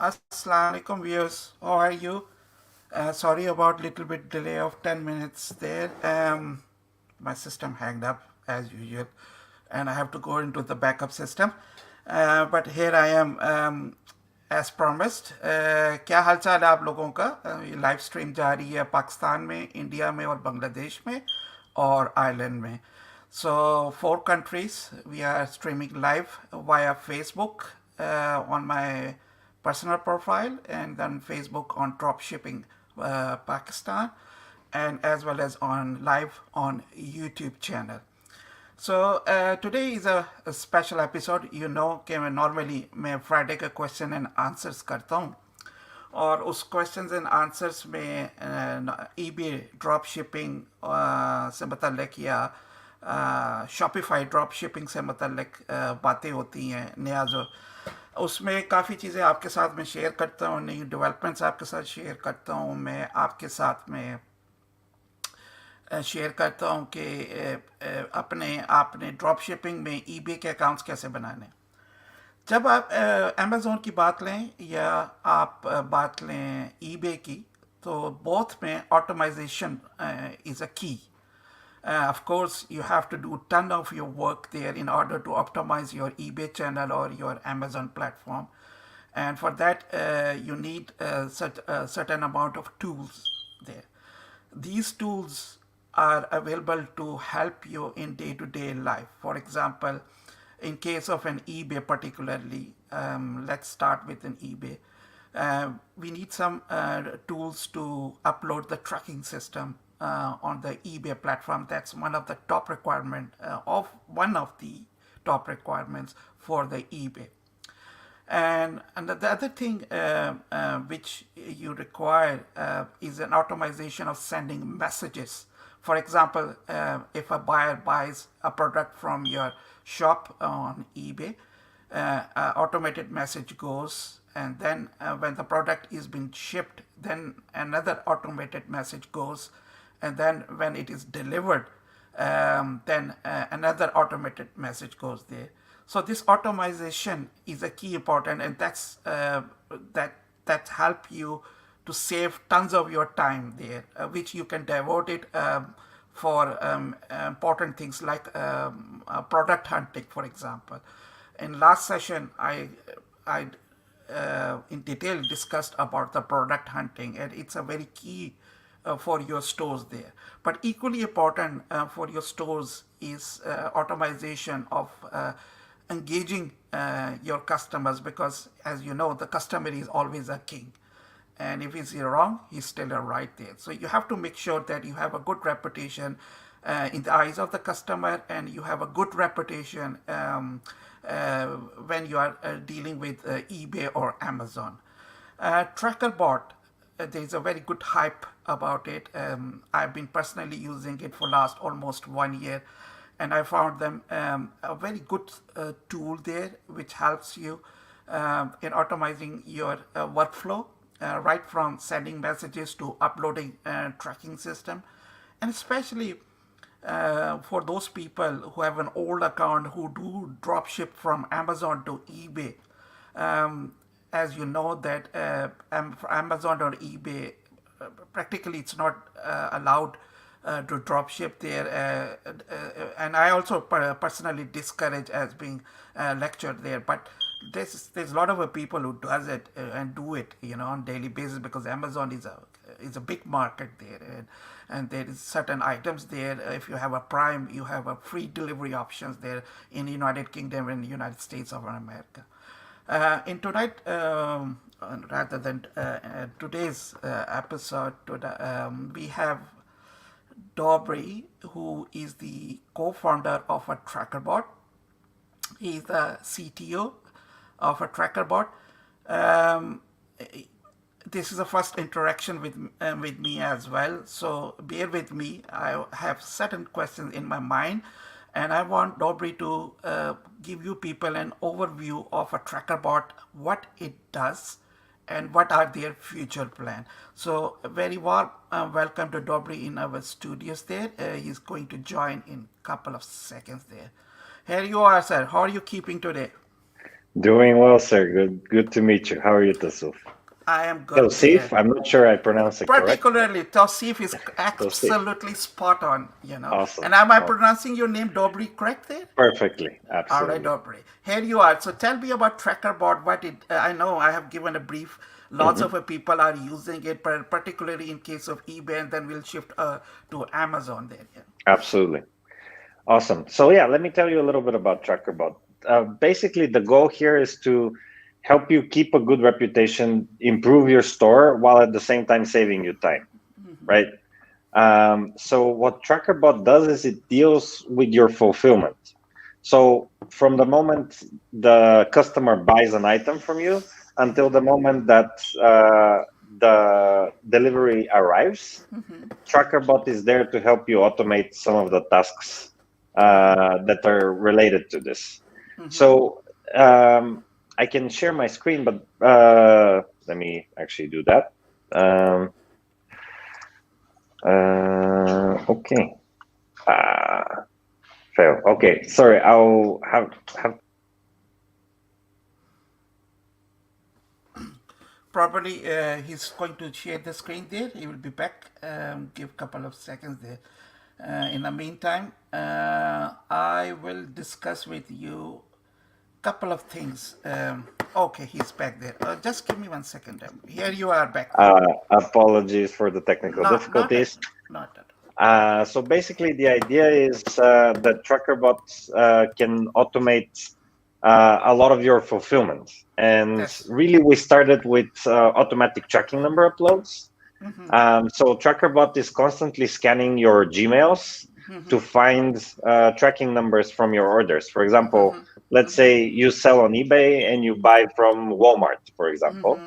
Assalamu alaikum viewers. How are you? Sorry about little bit delay of 10 minutes there. My system hanged up as usual, and I have to go into the backup system. But here I am as promised. क्या हाल चाल है आप लोगों का? ये live stream जारी है पाकिस्तान में, इंडिया में और बांग्लादेश में और आयरलैंड में. So 4 countries we are streaming live via Facebook on my personal profile and then Facebook on Dropshipping Pakistan and as well as on live on YouTube channel. So today is a special episode. You know कि मैं normally मैं Friday का question and answers करता हूँ और उस questions and answers में eBay dropshipping से मतलब या शॉपिफाई ड्रॉप शिपिंग से मतलब बातें होती हैं नया जो उसमें काफ़ी चीज़ें आपके साथ में शेयर करता हूँ, नई डेवलपमेंट्स आपके साथ शेयर करता हूँ, मैं आपके साथ में शेयर करता हूँ कि आपने ड्रॉप शिपिंग में ईबे के अकाउंट्स कैसे बनाने. जब आप अमेज़ोन की बात लें या आप बात लें ईबे की तो बोथ में ऑटोमाइजेशन इज़ अ की. Of course, you have to do a ton of your work there in order to optimize your eBay channel or your Amazon platform. And for that, you need a certain amount of tools there. These tools are available to help you in day-to-day life. For example, in case of an eBay particularly, let's start with an eBay. We need some tools to upload the tracking system on the eBay platform. That's one of the top requirements for the eBay. And the other thing which you require is an automation of sending messages. For example, if a buyer buys a product from your shop on eBay, automated message goes, and then when the product is being shipped, then another automated message goes, and then when it is delivered, then another automated message goes there. So this automation is a key important, and that help you to save tons of your time there, which you can devote it for important things like product hunting, for example. In last session, I in detail discussed about the product hunting, and it's a very key for your stores there. But equally important for your stores is automation of engaging your customers, because as you know, the customer is always a king. And if he's wrong, he's still right there. So you have to make sure that you have a good reputation in the eyes of the customer, and you have a good reputation when you are dealing with eBay or Amazon. Trackerbot, there's a very good hype about it. I've been personally using it for last almost 1 year, and I found them a very good tool there which helps you in automating your workflow, right from sending messages to uploading tracking system, and especially for those people who have an old account who do drop ship from Amazon to eBay. As you know that Amazon or eBay, practically it's not allowed to drop ship there, and I also personally discourage as being lectured there. But there's a lot of people who does it and do it, on daily basis, because Amazon is a big market there, and there is certain items there. If you have a Prime, you have a free delivery options there in the United Kingdom and the United States of America. In tonight, rather than today's episode, we have Dobri, who is the co-founder of a Trackerbot. He is the CTO of a Trackerbot. This is the first interaction with me as well, so bear with me. I have certain questions in my mind, and I want Dobri to give you people an overview of a Trackerbot, what it does, and what are their future plans. So very warm welcome to Dobri in our studios there. He's going to join in a couple of seconds there. Here you are, sir. How are you keeping today? Doing well, sir. Good to meet you. How are you, Tasuf? I am good Tausif? there. I'm not sure I pronounced it correct. Particularly, Tausif is Tausif. absolutely spot on, Awesome. And am I Awesome. pronouncing your name Dobri correct there? Perfectly. All right, Absolutely. Dobri. Here you are. So tell me about Trackerbot. I know I have given a brief. Lots Hmm. of people are using it, particularly in case of eBay, and then we'll shift to Amazon there. Yeah. Absolutely. Awesome. So yeah, let me tell you a little bit about Trackerbot. Basically, the goal here is to help you keep a good reputation, improve your store, while at the same time saving you time, right? So what Trackerbot does is it deals with your fulfillment. So from the moment the customer buys an item from you until the moment that the delivery arrives, Trackerbot is there to help you automate some of the tasks that are related to this. So I can share my screen, but let me actually do that. Um, okay. Uh, Fail. Okay, sorry. I'll have. Probably he's going to share the screen there. He will be back. Give a couple of seconds there. In the meantime, I will discuss with you couple of things. Okay, he's back there. Just give me 1 second. Here you are back there. Apologies for the technical Not at difficulties. not at. So basically, the idea is that Trackerbot can automate a lot of your fulfillment. And That's really, we started with automatic tracking number uploads. So Trackerbot is constantly scanning your Gmails to find tracking numbers from your orders. For example, let's say you sell on eBay and you buy from Walmart, for example.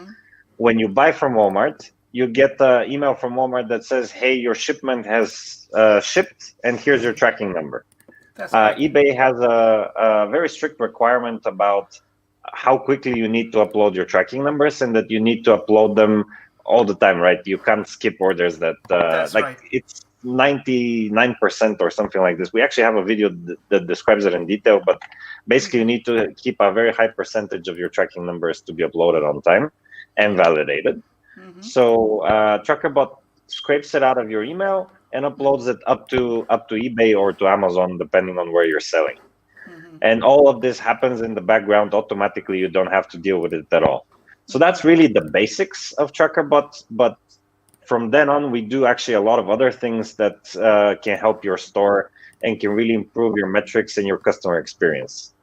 When you buy from Walmart, you get an email from Walmart that says, "Hey, your shipment has shipped, and here's your tracking number." that's correct. eBay has a very strict requirement about how quickly you need to upload your tracking numbers, and that you need to upload them all the time, right? You can't skip orders that That's like right. it's 99% or something like this. We actually have a video that describes it in detail, but basically you need to keep a very high percentage of your tracking numbers to be uploaded on time and validated. So Trackerbot scrapes it out of your email and uploads it up to eBay or to Amazon, depending on where you're selling. And all of this happens in the background automatically. You don't have to deal with it at all. So that's really the basics of Trackerbot. But from then on, we do actually a lot of other things that can help your store and can really improve your metrics and your customer experience,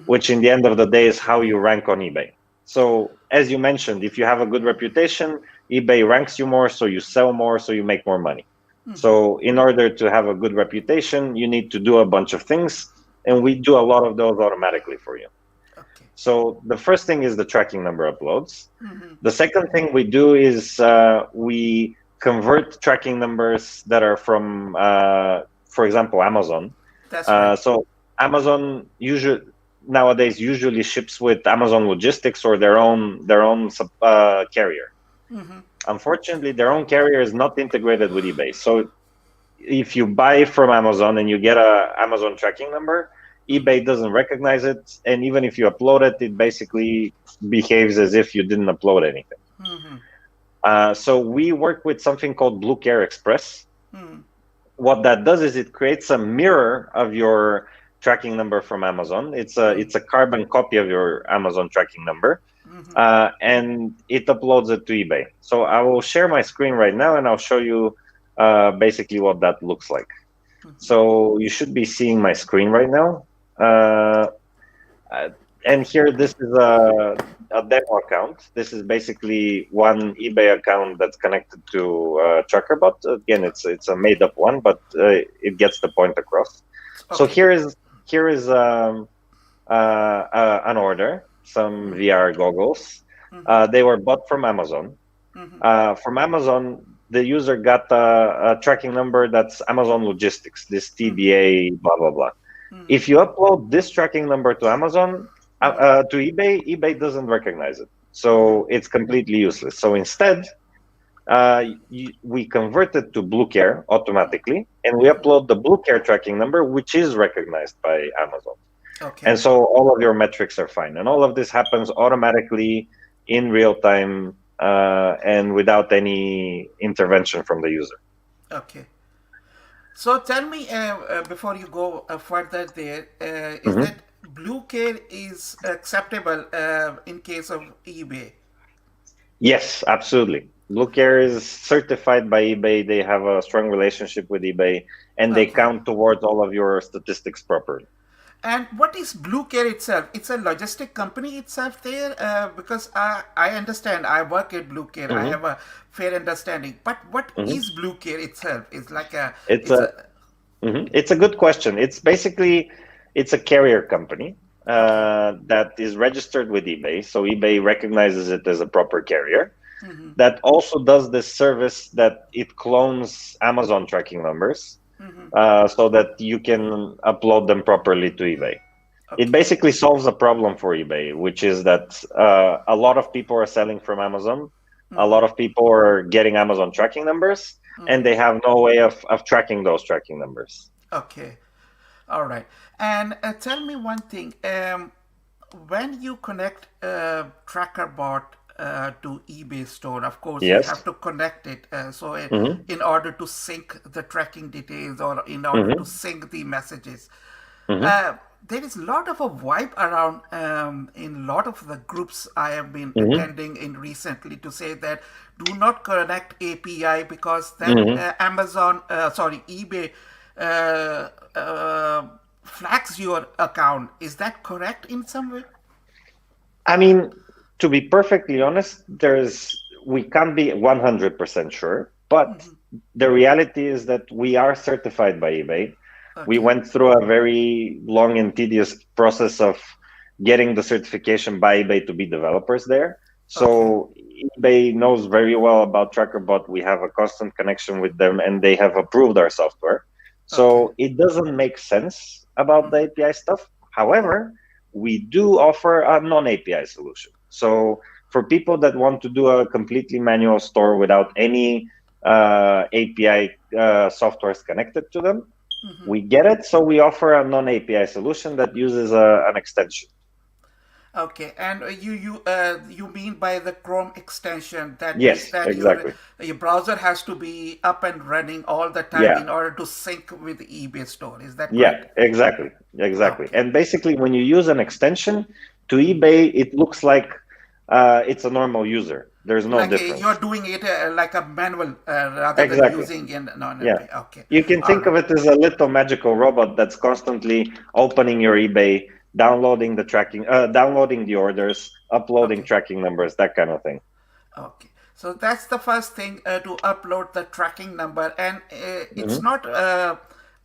which in the end of the day is how you rank on eBay. So as you mentioned, if you have a good reputation, eBay ranks you more, so you sell more, so you make more money. So in order to have a good reputation, you need to do a bunch of things, and we do a lot of those automatically for you. Okay. So the first thing is the tracking number uploads. The second thing we do is we convert tracking numbers that are from, for example, Amazon. That's right. So Amazon usually nowadays usually ships with Amazon Logistics or their own carrier. Unfortunately, their own carrier is not integrated with eBay. So if you buy from Amazon and you get a Amazon tracking number, eBay doesn't recognize it, and even if you upload it, it basically behaves as if you didn't upload anything. So we work with something called Blue Care Express. What that does is it creates a mirror of your tracking number from Amazon. It's a carbon copy of your Amazon tracking number, and it uploads it to eBay. So I will share my screen right now, and I'll show you basically what that looks like. So you should be seeing my screen right now. And here, this is a demo account. This is basically one eBay account that's connected to Trackerbot. Again, it's a made up one, but it gets the point across. So Okay. here is an order, some VR goggles. They were bought from Amazon. From Amazon, the user got a tracking number that's Amazon Logistics, this TBA, blah, blah, blah. If you upload this tracking number to Amazon, to eBay, eBay doesn't recognize it. So it's completely useless. So instead, we convert it to Blue Care automatically, and we upload the Blue Care tracking number, which is recognized by Amazon. Okay. And so all of your metrics are fine. And all of this happens automatically in real time and without any intervention from the user. Okay. So tell me, before you go further there, is Mhm. that Blue Care is acceptable in case of eBay? Yes, absolutely. Blue Care is certified by eBay. They have a strong relationship with eBay, and they Okay. count towards all of your statistics properly. And what is Blue Care itself? It's a logistic company itself there, because I understand. I work at Blue Care. I Hmm. have a fair understanding. But what Hmm. is Blue Care itself? It's like a It's it's a a it's a good question. It's basically it's a carrier company okay. that is registered with eBay, so eBay recognizes it as a proper carrier. That also does this service that it clones Amazon tracking numbers so that you can upload them properly to eBay. It Okay. basically solves a problem for eBay, which is that a lot of people are selling from Amazon. A lot of people are getting Amazon tracking numbers, and they have no way of tracking those tracking numbers. Okay. All right. And tell me one thing. When you connect Trackerbot to eBay store, of course, you have Yes. to connect it. Hmm. In order to sync the tracking details or in order to Hmm. sync the messages, Hmm. uh, there is a lot of a vibe around in a lot of the groups I have been Hmm. attending in recently to say that do not connect API because then Hmm. eBay uh, uh, flags your account. Is that correct in some way? I mean, to be perfectly honest, we can't be 100% sure, but the reality is that we are certified by eBay. We Okay. went through a very long and tedious process of getting the certification by eBay to be developers there. Okay. So eBay knows very well about Trackerbot. We have a constant connection with them, and they have approved our software. Okay. So it doesn't make sense about the API stuff. However, we do offer a non-API solution. So for people that want to do a completely manual store without any API softwares connected to them, we get it. So we offer a non-API solution that uses an extension. Okay, and you mean by the Chrome extension that means Yes, that exactly. your browser has to be up and running all the time Yeah, in order to sync with the eBay store. Is that yeah, correct? exactly, exactly. Okay. And basically, when you use an extension to eBay, it looks like it's a normal user. There's no Like you're difference. doing it like a manual rather than Exactly. using in Yeah. non-API. Okay. You can All think of right. it as a little magical robot that's constantly opening your eBay, downloading the tracking, downloading the orders, uploading Okay. tracking numbers, that kind of thing. Okay, so that's the first thing to upload the tracking number, and it's Hmm. not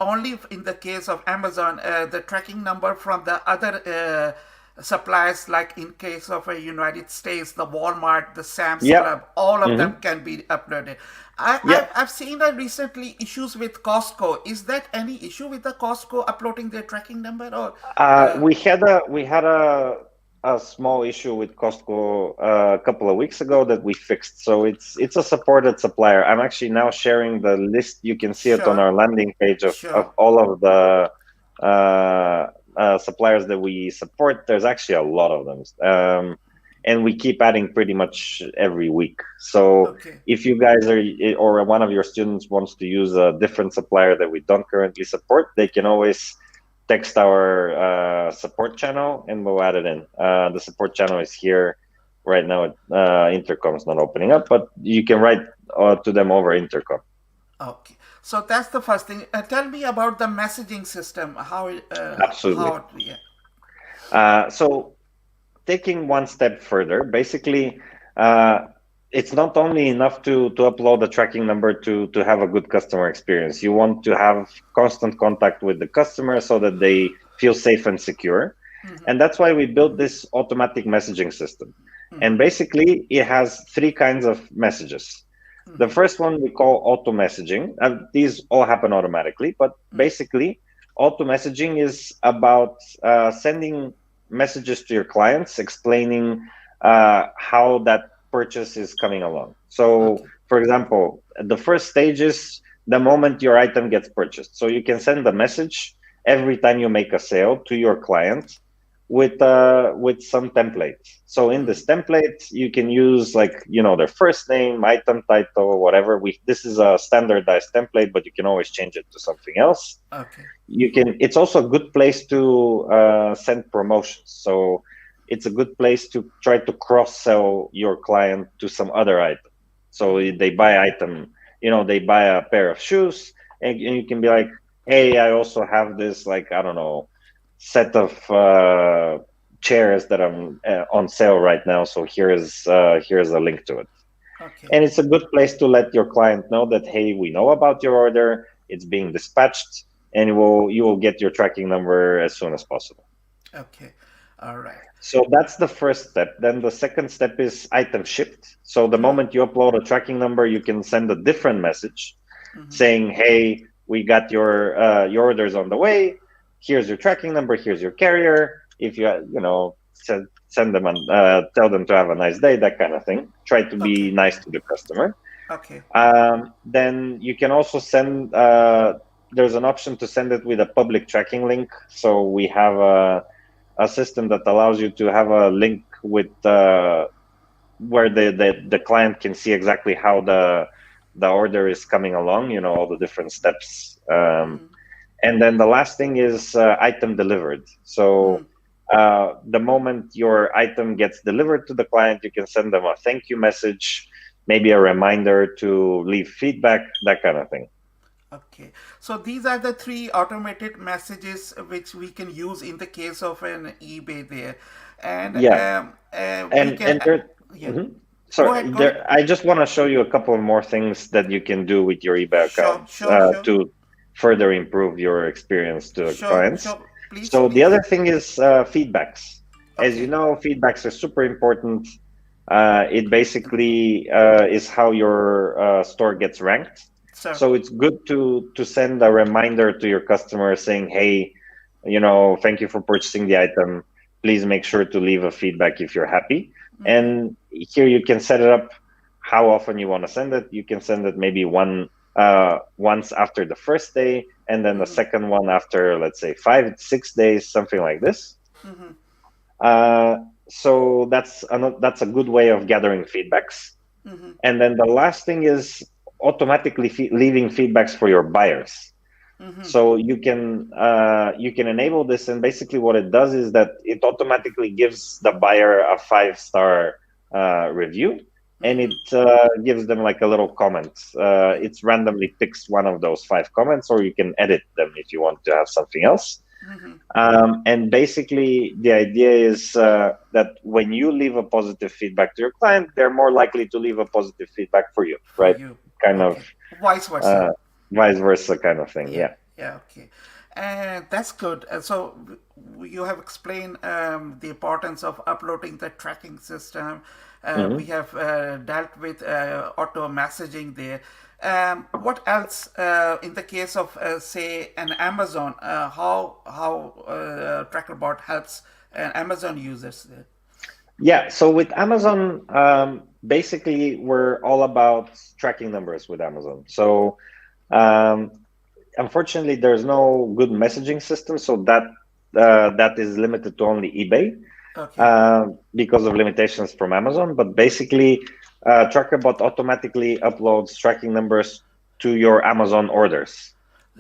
only in the case of Amazon, the tracking number from the other suppliers, like in case of a United States, the Walmart, the Sam's Yeah. Club, all of them Hmm. can be uploaded. Yeah. I've seen recently issues with Costco. Is that any issue with the Costco uploading their tracking number or? We had a small issue with Costco a couple of weeks ago that we fixed. So it's a supported supplier. I'm actually now sharing the list. You can see it on Sure, our landing page of sure. all of the suppliers that we support. There's actually a lot of them, and we keep adding pretty much every week. So Okay. if you guys are or one of your students wants to use a different supplier that we don't currently support, they can always text our support channel and we'll add it in. The support channel is here right now. Intercom's not opening up, but you can write to them over intercom. Okay, so that's the first thing. Tell me about the messaging system. Absolutely. Yeah. So taking one step further, basically, uh, it's not only enough to upload a tracking number to have a good customer experience. You want to have constant contact with the customer so that they feel safe and secure. And that's why we built this automatic messaging system. And basically, it has three kinds of messages. The first one we call auto messaging. These all happen automatically, but basically, auto messaging is about sending messages to your clients explaining how that purchase is coming along. So, Okay. for example, the first stage is the moment your item gets purchased. So you can send a message every time you make a sale to your client with some templates. So in this template, you can use like, their first name, item title, whatever. This is a standardized template, but you can always change it to something else. Okay. It's also a good place to send promotions. So it's a good place to try to cross-sell your client to some other item. So they buy item, they buy a pair of shoes, and you can be like, hey, I also have this, like, I don't know, set of chairs that I'm on sale right now. So here's a link to it. Okay. And it's a good place to let your client know that, hey, we know about your order, it's being dispatched, and you will get your tracking number as soon as possible. Okay. All right. So that's the first step. Then the second step is item shipped. So the moment you upload a tracking number, you can send a different message saying, hey, we got your orders on the way. Here's your tracking number. Here's your carrier. If you send them and tell them to have a nice day, that kind of thing. Try to be nice to the customer. Okay. Then you can also send. There's an option to send it with a public tracking link. So we have a system that allows you to have a link with where the client can see exactly how the order is coming along. All the different steps. And then the last thing is item delivered. So the moment your item gets delivered to the client, you can send them a thank you message, maybe a reminder to leave feedback, that kind of thing. Okay, so these are the 3 automated messages which we can use in the case of an eBay there, and we can. Sorry, I just want to show you a couple more things that you can do with your eBay account to further improve your experience to clients. Please, the other thing is feedbacks. As you know, feedbacks are super important. It basically is how your store gets ranked. So it's good to send a reminder to your customer saying, hey, thank you for purchasing the item. Please make sure to leave a feedback if you're happy. And here you can set it up how often you want to send it. You can send it maybe once after the first day, and then the second one after, let's say, 5-6 days, something like this. So that's a good way of gathering feedbacks. And then the last thing is automatically leaving feedbacks for your buyers. So you can enable this, and basically what it does is that it automatically gives the buyer a 5-star review, and it gives them like a little comment. It randomly picks one of those 5 comments, or you can edit them if you want to have something else. And basically the idea is that when you leave a positive feedback to your client, they're more likely to leave a positive feedback for you, right? Kind of vice versa. Vice versa kind of thing. Yeah. Okay. And that's good. So you have explained the importance of uploading the tracking system. We have dealt with auto messaging there. What else in the case of say an Amazon? How Trackerbot helps Amazon users there? Yeah, so with Amazon, basically we're all about tracking numbers with Amazon. So unfortunately, there's no good messaging system, so that is limited to only eBay because of limitations from Amazon. But basically, Trackerbot automatically uploads tracking numbers to your Amazon orders.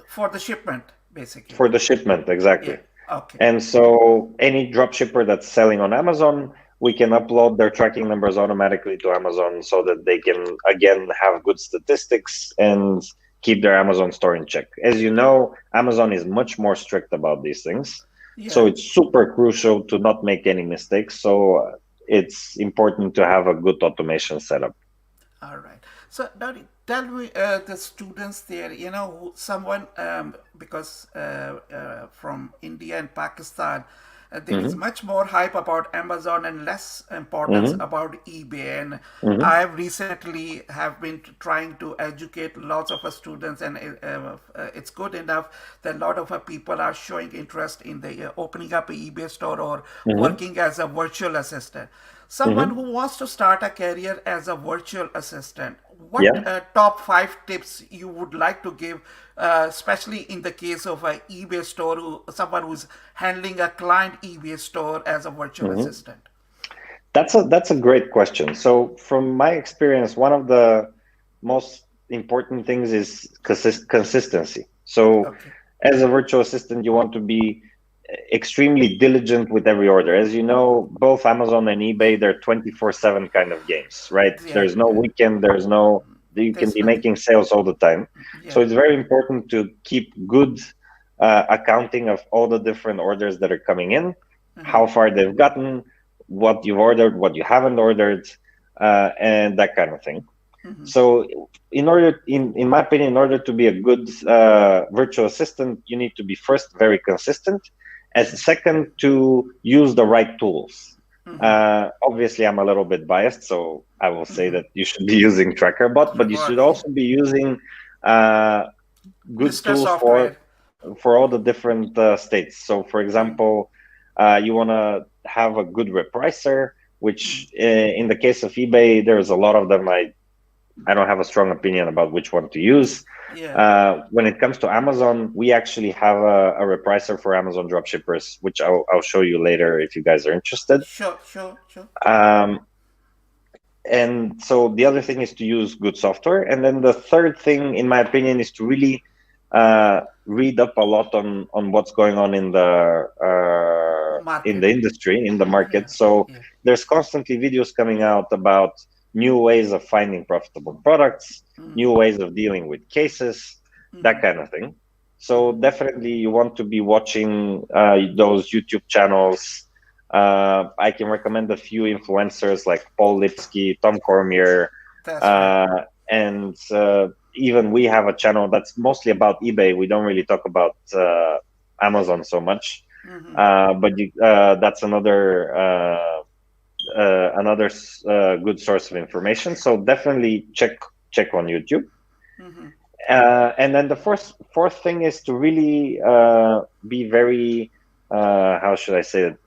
For the shipment, basically. For the shipment, exactly. Yeah. Okay. And so any dropshipper that's selling on Amazon, we can upload their tracking numbers automatically to Amazon so that they can, again, have good statistics and keep their Amazon store in check. As you know, Amazon is much more strict about these things. So it's super crucial to not make any mistakes. So it's important to have a good automation setup. All right. So Dobri, tell me the students there, someone, because from India and Pakistan, there is much more hype about Amazon and less importance about eBay. And I recently have been trying to educate lots of students, and it's good enough that a lot of people are showing interest in the opening up an eBay store or working as a virtual assistant. Someone who wants to start a career as a virtual assistant, what Yeah. top 5 tips you would like to give, especially in the case of an eBay store, someone who's handling a client eBay store as a virtual Mhm. assistant? That's a great question. So from my experience, one of the most important things is consistency. So Okay. as a virtual assistant, you want to be extremely diligent with every order. As you know, both Amazon and eBay, they're 24/7 kind of games, right? Yeah, There's no weekend, you can there's be nothing. making sales all the time. So Yeah. it's very important to keep good accounting of all the different orders that are coming in, how far they've gotten, what you've ordered, what you haven't ordered, and that kind of thing. So, in my opinion, in order to be a good virtual assistant, you need to be first very consistent, as second to use the right tools. Obviously, I'm a little bit biased, so I will say that you should be using Trackerbot, but you should But yeah, also be using uh, good Mr. tools Software. for all the different states. So, for example, you want to have a good repricer, which in the case of eBay, there's a lot of them. I don't have a strong opinion about which one to use. Yeah. When it comes to Amazon, we actually have a repricer for Amazon dropshippers, which I'll show you later if you guys are interested. Sure, sure, sure. Um, and so the other thing is to use good software. And then the third thing, in my opinion, is to really read up a lot on what's going on in Market. the industry, in the Yeah, market. So yeah. there's constantly videos coming out about new ways of finding profitable products, new ways of dealing with cases, that kind of thing. So definitely you want to be watching those YouTube channels. I can recommend a few influencers like Paul Lipsky, Tom Cormier, That's right. and even we have a channel that's mostly about eBay. We don't really talk about Amazon so much, but that's another good source of information. So definitely check on YouTube. And then the fourth thing is to really be very how should I say it,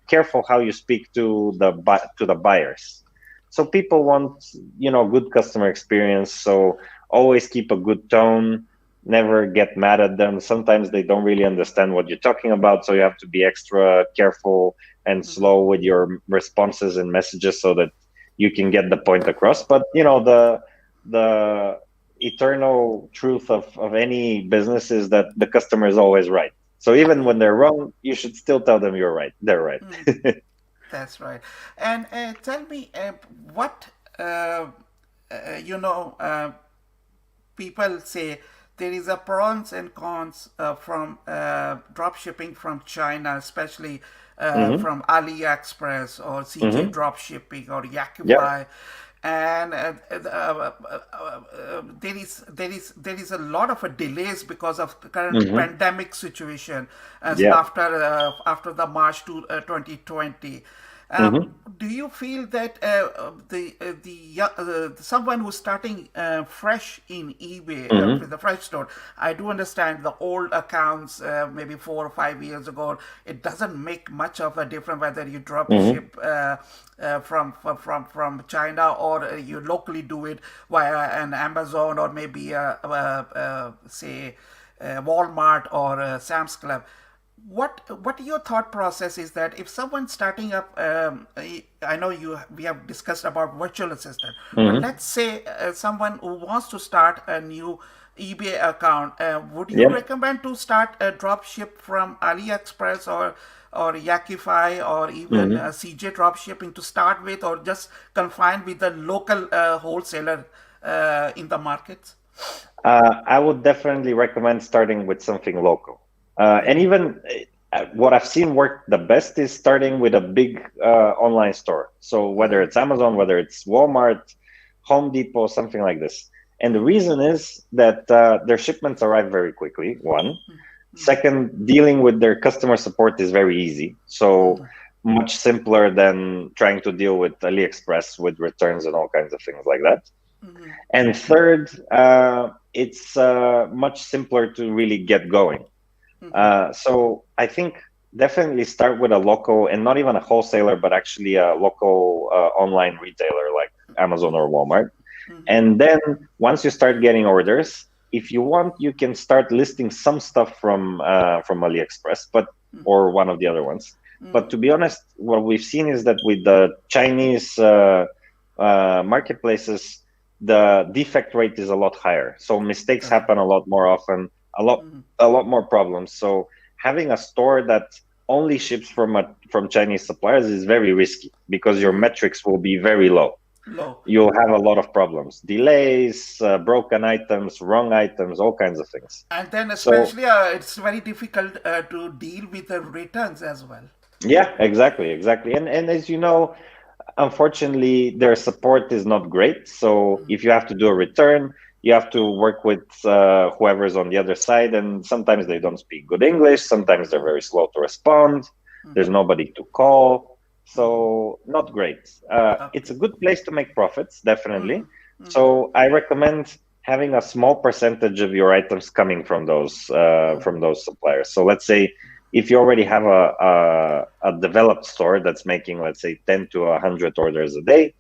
careful how you speak to the buyers. So people want good customer experience. So always keep a good tone. Never get mad at them. Sometimes they don't really understand what you're talking about, so you have to be extra careful and slow with your responses and messages so that you can get the point across. But the eternal truth of any business is that the customer is always right. So even when they're wrong, you should still tell them you're right. They're right. That's right. And tell me, what uh, you know, people say there is a pros and cons from drop shipping from China, especially Hmm. from AliExpress or CJ Hmm. drop shipping or Yeah. Yakify. And there is a lot of delays because of the current Hmm. pandemic situation as Yeah. after the March 2020. Hmm. Do you feel that someone who's starting fresh in eBay Hmm. with a fresh store? I do understand the old accounts, maybe 4 or 5 years ago. It doesn't make much of a difference whether you drop Hmm. ship from China or you locally do it via an Amazon or maybe say Walmart or Sam's Club. What your thought process is that if someone's starting up, I know we have discussed about virtual assistant, but Hmm. let's say someone who wants to start a new eBay account, would you Yeah. recommend to start a drop ship from AliExpress or Yakify or even Hmm. CJ drop shipping to start with, or just confine with the local wholesaler in the markets? I would definitely recommend starting with something local. And even what I've seen work the best is starting with a big online store. So whether it's Amazon, whether it's Walmart, Home Depot, something like this. And the reason is that their shipments arrive very quickly, one. Second, dealing with their customer support is very easy. So much simpler than trying to deal with AliExpress with returns and all kinds of things like that. And third, it's much simpler to really get going. So I think definitely start with a local, and not even a wholesaler, but actually a local online retailer like Amazon or Walmart. And then once you start getting orders, if you want, you can start listing some stuff from AliExpress, or one of the other ones. But to be honest, what we've seen is that with the Chinese marketplaces, the defect rate is a lot higher. So mistakes happen a lot more often, a lot more problems. So having a store that only ships from Chinese suppliers is very risky, because your metrics will be very low. You'll have a lot of problems, delays, broken items, wrong items, all kinds of things. And then especially it's very difficult to deal with the returns as well. Yeah, exactly. And as you know, unfortunately, their support is not great. So if you have to do a return, you have to work with whoever's on the other side, and sometimes they don't speak good English. Sometimes they're very slow to respond. There's nobody to call. So not great. It's a good place to make profits, definitely. So I recommend having a small percentage of your items coming from those suppliers. So let's say if you already have a developed store that's making, let's say, 10 to 100 orders a day,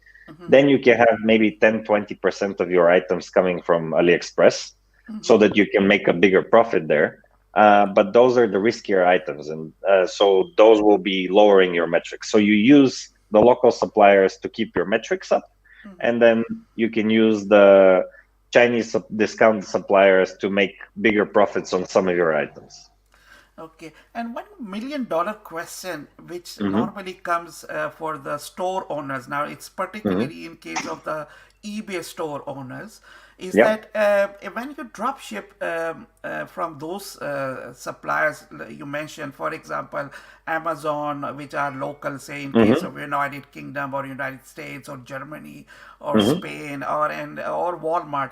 then you can have maybe 10-20% of your items coming from AliExpress, so that you can make a bigger profit there. But those are the riskier items, and so those will be lowering your metrics. So you use the local suppliers to keep your metrics up, and then you can use the Chinese discount suppliers to make bigger profits on some of your items. Okay, and $1 million question, which normally comes for the store owners. Now, it's particularly in case of the eBay store owners, is that when you drop ship from those suppliers you mentioned, for example, Amazon, which are local, say in case of United Kingdom or United States or Germany or Spain or Walmart,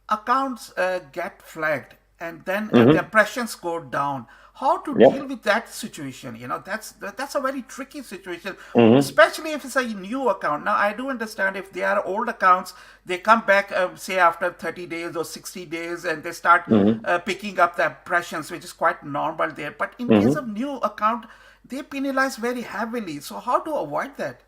accounts get flagged, and then the impressions go down. How to deal with that situation? That's a very tricky situation, especially if it's a new account. Now, I do understand if they are old accounts, they come back, say, after 30 days or 60 days, and they start picking up the impressions, which is quite normal there. But in case of new account, they penalize very heavily. So how to avoid that?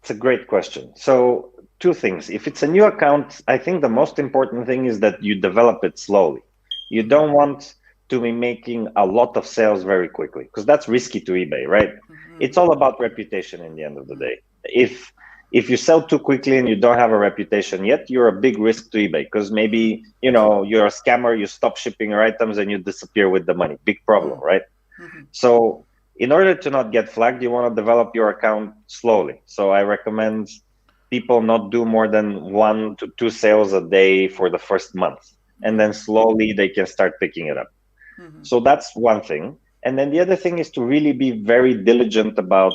It's a great question. So two things. If it's a new account, I think the most important thing is that you develop it slowly. You don't want to be making a lot of sales very quickly, because that's risky to eBay, right? It's all about reputation in the end of the day. If you sell too quickly and you don't have a reputation yet, you're a big risk to eBay, because maybe you're a scammer, you stop shipping your items and you disappear with the money. Big problem, right? So in order to not get flagged, you want to develop your account slowly. So I recommend people not do more than 1 to 2 sales a day for the first month, and then slowly they can start picking it up. So that's one thing. And then the other thing is to really be very diligent about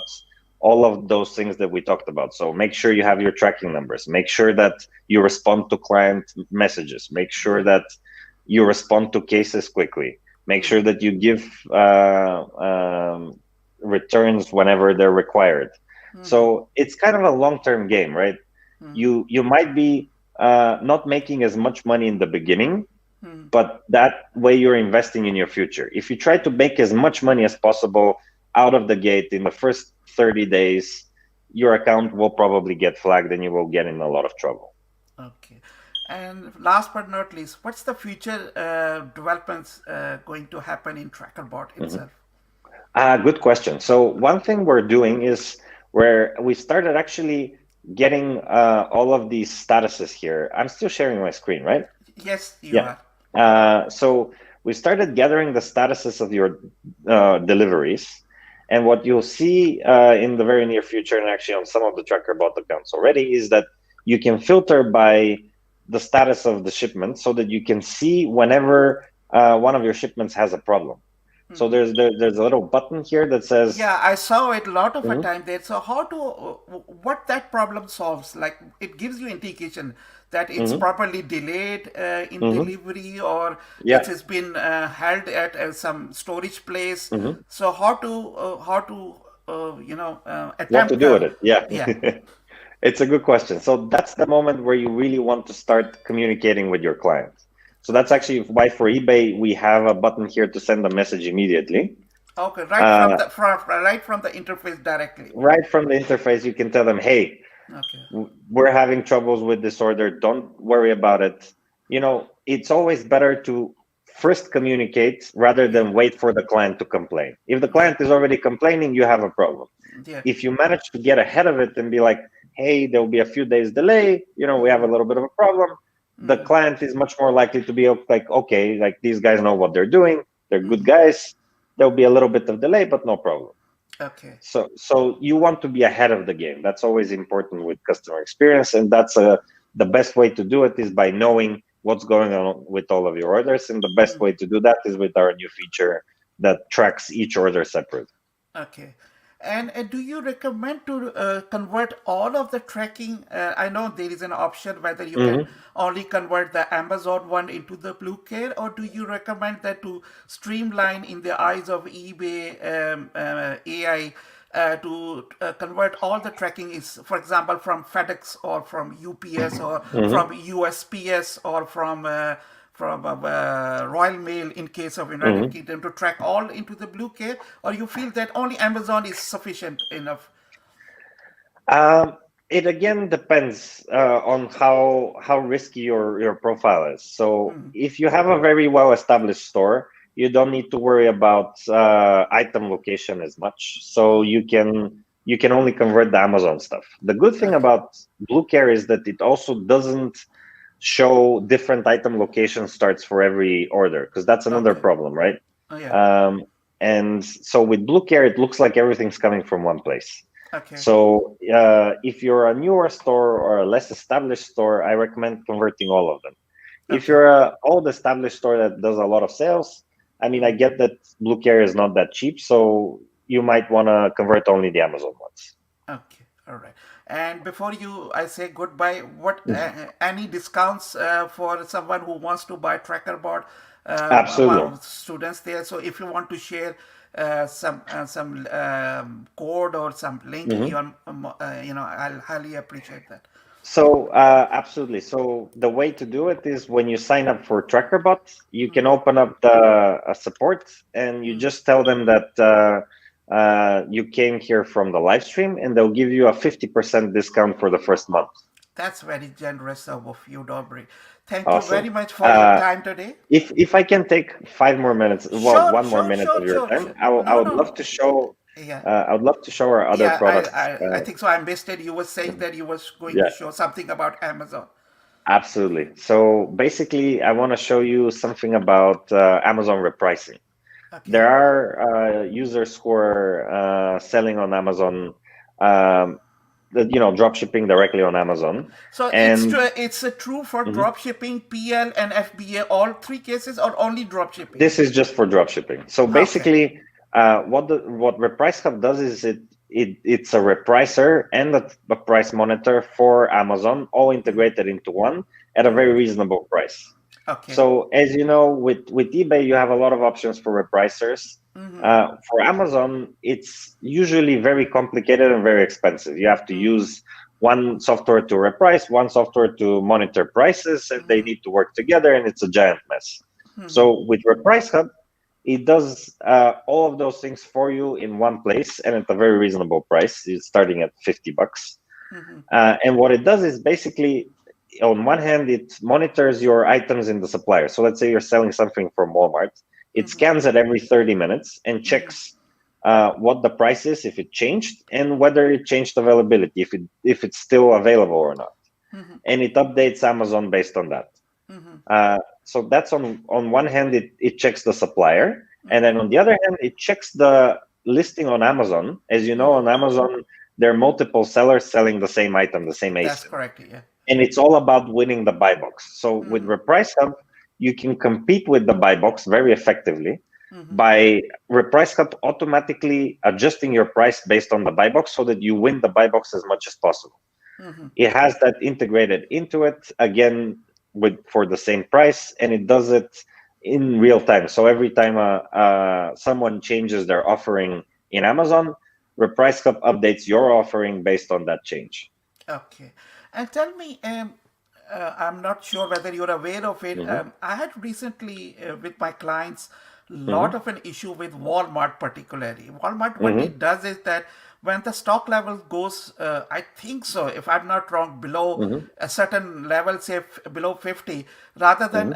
all of those things that we talked about. So make sure you have your tracking numbers, make sure that you respond to client messages, make sure that you respond to cases quickly, make sure that you give returns whenever they're required. So it's kind of a long-term game, right? You might be not making as much money in the beginning, but that way you're investing in your future. If you try to make as much money as possible out of the gate in the first 30 days, your account will probably get flagged and you will get in a lot of trouble. Okay. And last but not least, what's the future developments going to happen in Trackerbot itself? Good question. So one thing we're doing is where we started actually getting all of these statuses here. I'm still sharing my screen, right? Yes, you are. So we started gathering the statuses of your deliveries. And what you'll see in the very near future, and actually on some of the Trackerbot accounts already, is that you can filter by the status of the shipment so that you can see whenever one of your shipments has a problem. So there's a little button here that says... Yeah, I saw it a lot of a time there. So how to, what that problem solves, like it gives you indication that it's properly delayed in delivery, or it has been held at some storage place. So how to attempt what to do with it? Yeah. It's a good question. So that's the moment where you really want to start communicating with your client. So that's actually why for eBay we have a button here to send a message immediately. Okay, right from the interface directly. Right from the interface, you can tell them, hey, Okay. We're having troubles with this order. Don't worry about it. It's always better to first communicate rather Yeah. than wait for the client to complain. If the Yeah. client is already complaining, you have a problem. Yeah. If you manage to get ahead of it and be like, hey, there'll be a few days delay, we have a little bit of a problem, the client is much more likely to be like, okay, like these guys know what they're doing, they're good guys, there'll be a little bit of delay, but no problem. Okay. So you want to be ahead of the game. That's always important with customer experience, and that's the best way to do it is by knowing what's going on with all of your orders. And the best way to do that is with our new feature that tracks each order separate. Okay. And do you recommend to convert all of the tracking? I know there is an option whether you can only convert the Amazon one into the Blue Care, or do you recommend that to streamline in the eyes of eBay AI to convert all the tracking is, for example, from FedEx or from UPS or from USPS or from Royal Mail in case of United Kingdom to track all into the Blue Care, or you feel that only Amazon is sufficient enough? It again depends on how risky your profile is. So if you have a very well established store, you don't need to worry about item location as much. So you can only convert the Amazon stuff. The good thing Okay. about Blue Care is that it also doesn't show different item location starts for every order, because that's another Okay. problem, right? Oh yeah. And so with Blue Care, it looks like everything's coming from one place. Okay. So if you're a newer store or a less established store, I recommend converting all of them. If Okay. you're a old established store that does a lot of sales, I mean, I get that Blue Care is not that cheap, so you might want to convert only the Amazon ones. Okay. All right. And before I say goodbye, what any discounts for someone who wants to buy TrackerBot Absolutely. among students there? So if you want to share some code or some link, Mhm. I'll highly appreciate that. So absolutely. So the way to do it is when you sign up for TrackerBot, you can open up the support and you just tell them that you came here from the live stream, and they'll give you a 50% discount for the first month. That's very generous of you, Dobri. Thank you very Awesome. much for your time today. If I can take 5 more minutes, well, Sure, one more sure, minute sure, of your sure, time, sure. I No, would no. love to show. Yeah. I would love to show our other Yeah, products. I think so. I missed it. You were saying that you was going to Yeah. show something about Amazon. Absolutely. So basically, I want to show you something about Amazon repricing. There Okay. are users who are selling on Amazon, um, drop shipping directly on Amazon. So it's And true. It's true for drop shipping, PL, and FBA, all three cases, or only drop shipping. this is just for drop shipping. So Okay. basically, what Repricehub does is it's a repricer and a price monitor for Amazon, all integrated into one at a very reasonable price. Okay. So as you know, with eBay, you have a lot of options for repricers. For Amazon, it's usually very complicated and very expensive. You have to use one software to reprice, one software to monitor prices, and they need to work together, and it's a giant mess. So with Repricehub, it does all of those things for you in one place and at a very reasonable price. It's starting at $50. And what it does is basically, on one hand, it monitors your items in the supplier. So let's say you're selling something from Walmart. It scans it every 30 minutes and checks what the price is, if it changed, and whether it changed availability, if it's still available or not. And it updates Amazon based on that. So that's on one hand, it checks the supplier, and then on the other hand, it checks the listing on Amazon. As you know, on Amazon, there are multiple sellers selling the same item, the same That's ASIN, correct. Yeah. and it's all about winning the buy box. So with Repricehub, you can compete with the buy box very effectively by Repricehub automatically adjusting your price based on the buy box so that you win the buy box as much as possible. It has that integrated into it again for the same price, and it does it in real time. So every time someone changes their offering in Amazon, Repricehub updates your offering based on that change. Okay. And tell me, I'm not sure whether you're aware of it. Mhm. I had recently, with my clients, lot of an issue with Walmart particularly. Walmart, what it does is that when the stock level goes, I think so, if I'm not wrong, below a certain level, say below 50, rather than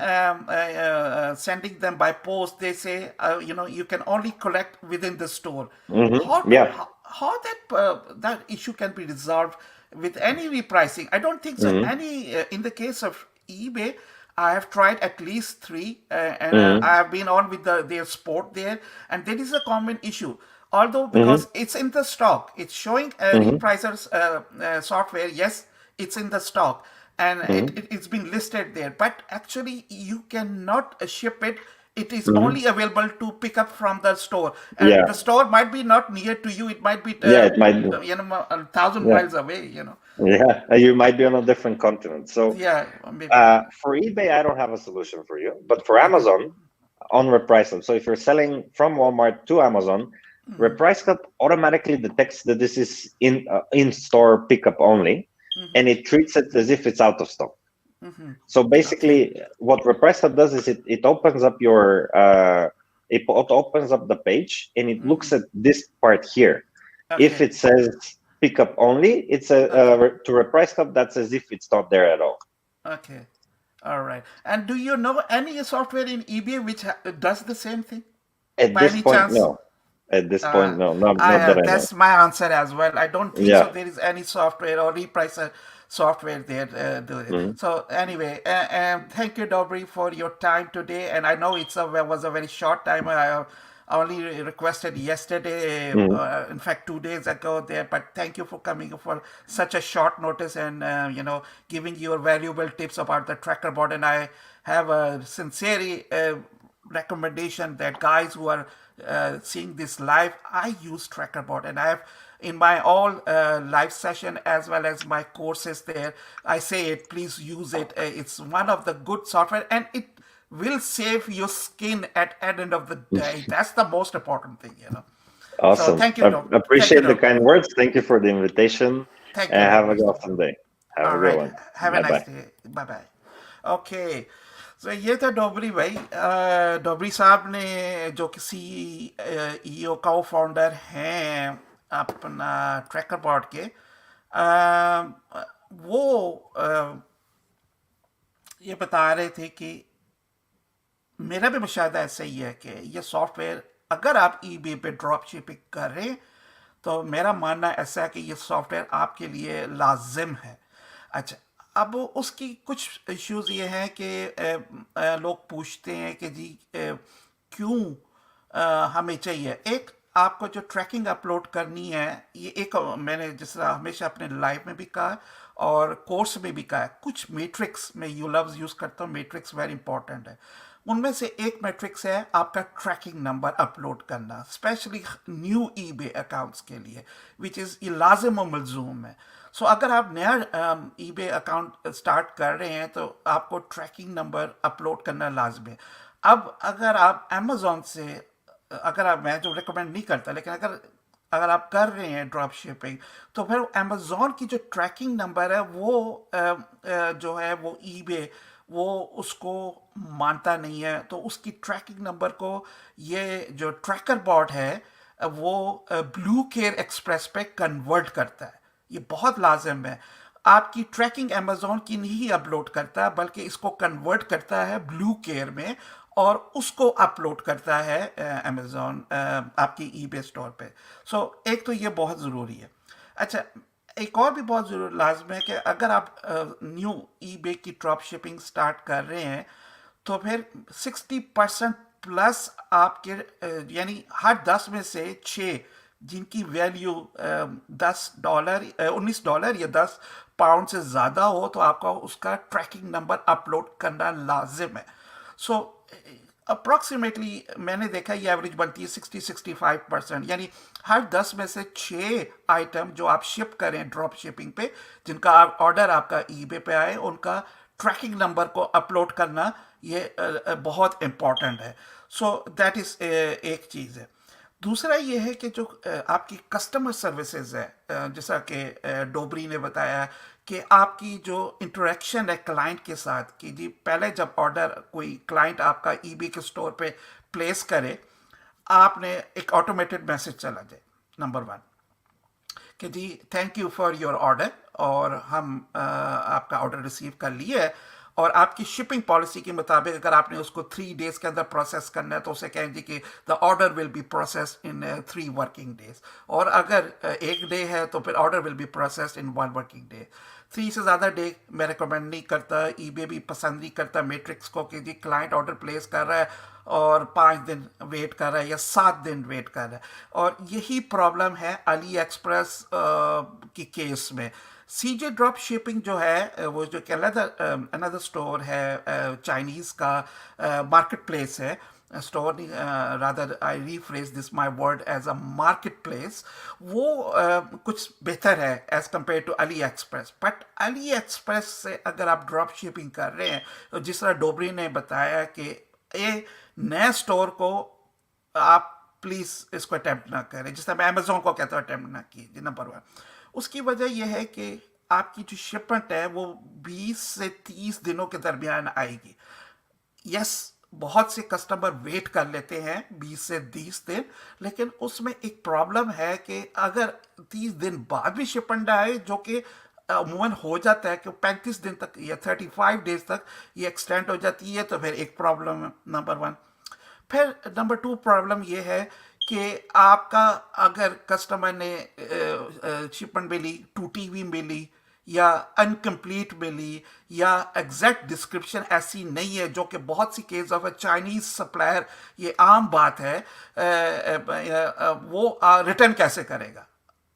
sending them by post, they say, you can only collect within the store. Yeah. How that issue can be resolved with any repricing? I don't think so. In the case of eBay, I have tried at least three, and I have been on with their support there, and there is a common issue. Although because it's in the stock, it's showing repricer's software. Yes, it's in the stock, and it's been listed there. But actually, you cannot ship it. It is only available to pick up from the store, and Yeah. the store might be not near to you. It might be Yeah, it might be. 1,000 Yeah. miles away. Yeah, you might be on a different continent. So Yeah, maybe. for eBay, I don't have a solution for you, but for Amazon, on Repricehub. So if you're selling from Walmart to Amazon, Repricehub automatically detects that this is in-store pickup only, and it treats it as if it's out of stock. So basically, what Repricehub does is it opens up your it opens up the page and it looks at this part here. If it says pickup only, it's to Repricehub, that's as if it's not there at all. Okay. All right. And do you know any software in eBay which does the same thing? At By this any point, chance? no. At this point, no. Not that I know. That's my answer as well. I don't think so Yeah. there is any software or repricer software there. So anyway, thank you, Dobri, for your time today. And I know was a very short time. I only requested yesterday, in fact, 2 days ago there. But thank you for coming for such a short notice and giving your valuable tips about the Trackerbot. And I have a sincere recommendation that guys who are seeing this live, I use Trackerbot, and I have in my all live session as well as my courses there, I say it, please use it. It's one of the good software, and it will save your skin at end of the day. That's the most important thing. Awesome. So thank you, Doc. Appreciate the kind words. Thank you for the invitation. Thank you, And have Doc. a awesome day. Have All a good right. one. Have a Bye nice bye. day. Bye bye. Okay. तो ये था dowry भाई dowry साहब ने जो कि CEO का founder हैं अपना ट्रैकरबॉट के वो ये बता रहे थे कि मेरा भी मुशाहिदा ऐसा ही है कि ये सॉफ्टवेयर अगर आप ईबे पे ड्रॉप शिपिंग कर रहे हैं तो मेरा मानना ऐसा है कि ये सॉफ्टवेयर आपके लिए लाजिम है. अच्छा, अब उसकी कुछ इश्यूज ये हैं कि लोग पूछते हैं कि जी क्यों हमें चाहिए. एक, आपको जो ट्रैकिंग अपलोड करनी है, ये एक मैंने जिस तरह हमेशा अपने लाइव में भी कहा और कोर्स में भी कहा है, कुछ मैट्रिक्स में लफ्ज़ यूज़ करता हूँ, मैट्रिक्स वेरी इंपॉर्टेंट है. उनमें से एक मैट्रिक्स है आपका ट्रैकिंग नंबर अपलोड करना, स्पेशली न्यू ईबे अकाउंट्स के लिए, विच इज़ ये लाजिम और मलजूम है. सो अगर आप नया ईबे अकाउंट स्टार्ट कर रहे हैं तो आपको ट्रैकिंग नंबर अपलोड करना लाजमी है. अब अगर आप अमेज़ॉन से, अगर आप, मैं जो रिकमेंड नहीं करता, लेकिन अगर आप कर रहे हैं ड्रॉप शिपिंग तो फिर अमेज़ॉन की जो ट्रैकिंग नंबर है वो जो है वो ईबे वो उसको मानता नहीं है. तो उसकी ट्रैकिंग नंबर को ये जो ट्रैकर बॉट है वो ब्लू केयर एक्सप्रेस पे कन्वर्ट करता है. ये बहुत लाजिम है. आपकी ट्रैकिंग अमेज़ॉन की नहीं अपलोड करता बल्कि इसको कन्वर्ट करता है ब्लू केयर में और उसको अपलोड करता है अमेज़ॉन आपकी ईबे स्टोर पे. सो एक तो ये बहुत ज़रूरी है. अच्छा, एक और भी बहुत ज़रूरी लाजम है कि अगर आप न्यू ईबे की ड्रॉप शिपिंग स्टार्ट कर रहे हैं तो फिर 60% प्लस आपके यानी हर 10 में से 6 जिनकी वैल्यू $10 $19 या £10 से ज़्यादा हो तो आपका उसका ट्रैकिंग नंबर अपलोड करना लाजिम है. सो अप्रॉक्सीमेटली मैंने देखा ये एवरेज बनती है 60-65%, यानी हर 10 में से 6 आइटम जो आप शिप करें ड्रॉप शिपिंग पे, जिनका ऑर्डर आपका ईबे पे आए, उनका ट्रैकिंग नंबर को अपलोड करना ये बहुत इम्पॉर्टेंट है. सो दैट इज़ एक चीज़ है. दूसरा ये है कि जो आपकी कस्टमर सर्विसेज है, जैसा कि डोबरी ने बताया कि आपकी जो इंटरेक्शन है क्लाइंट के साथ, कि जी पहले जब ऑर्डर कोई क्लाइंट आपका ईबे के स्टोर पे प्लेस करे, आपने एक ऑटोमेटेड मैसेज चला जाए नंबर 1 कि जी thank you for your order, और हम आपका ऑर्डर रिसीव कर लिए है, और आपकी शिपिंग पॉलिसी के मुताबिक अगर आपने उसको 3 डेज के अंदर प्रोसेस करना है तो उसे कहें जी कि the order will be processed in 3 working days, और अगर 1 डे है तो फिर order will be processed in 1 working day. 3 से ज़्यादा डे मैं रिकमेंड नहीं करता, ईबे भी पसंद नहीं करता मैट्रिक्स को कि जी क्लाइंट ऑर्डर प्लेस कर रहा है और 5 दिन वेट कर रहा है या 7 दिन वेट कर रहा है, और यही प्रॉब्लम है अली एक्सप्रेस की केस में। सीजे ड्रॉप शिपिंग जो है वो जो अनदर स्टोर है चाइनीज़ का मार्केट प्लेस है, स्टोर नहीं, rather I rephrase this my word as a market place, वो कुछ बेहतर है as compare to AliExpress. But AliExpress से अगर आप ड्रॉप शिपिंग कर रहे हैं तो जिस तरह डोबरी ने बताया कि ये नए स्टोर को आप प्लीज़ इसको अटैम्प्ट ना करें, जिस तरह मैं अमेजोन को कहता हूँ अटैम्प्ट ना कीजिए नंबर 1। उसकी वजह यह है कि आपकी जो शिपमेंट है वो 20 से 30 दिनों के दरमियान आएगी। यस, बहुत से कस्टमर वेट कर लेते हैं 20 से 30 दिन, लेकिन उसमें एक प्रॉब्लम है कि अगर 30 दिन बाद भी शिपमेंट आए, जो कि अमूमन हो जाता है कि 35 दिन तक या 35 डेज तक ये एक्सटेंड हो जाती है, तो फिर एक प्रॉब्लम है नंबर 1। फिर नंबर 2 प्रॉब्लम ये है कि आपका अगर कस्टमर ने शिपमेंट मिली, टूटी हुई मिली या अनकम्प्लीट मिली या एग्जैक्ट डिस्क्रिप्शन ऐसी नहीं है, जो कि बहुत सी केस ऑफ चाइनीज सप्लायर, ये आम बात है, वो रिटर्न कैसे करेगा?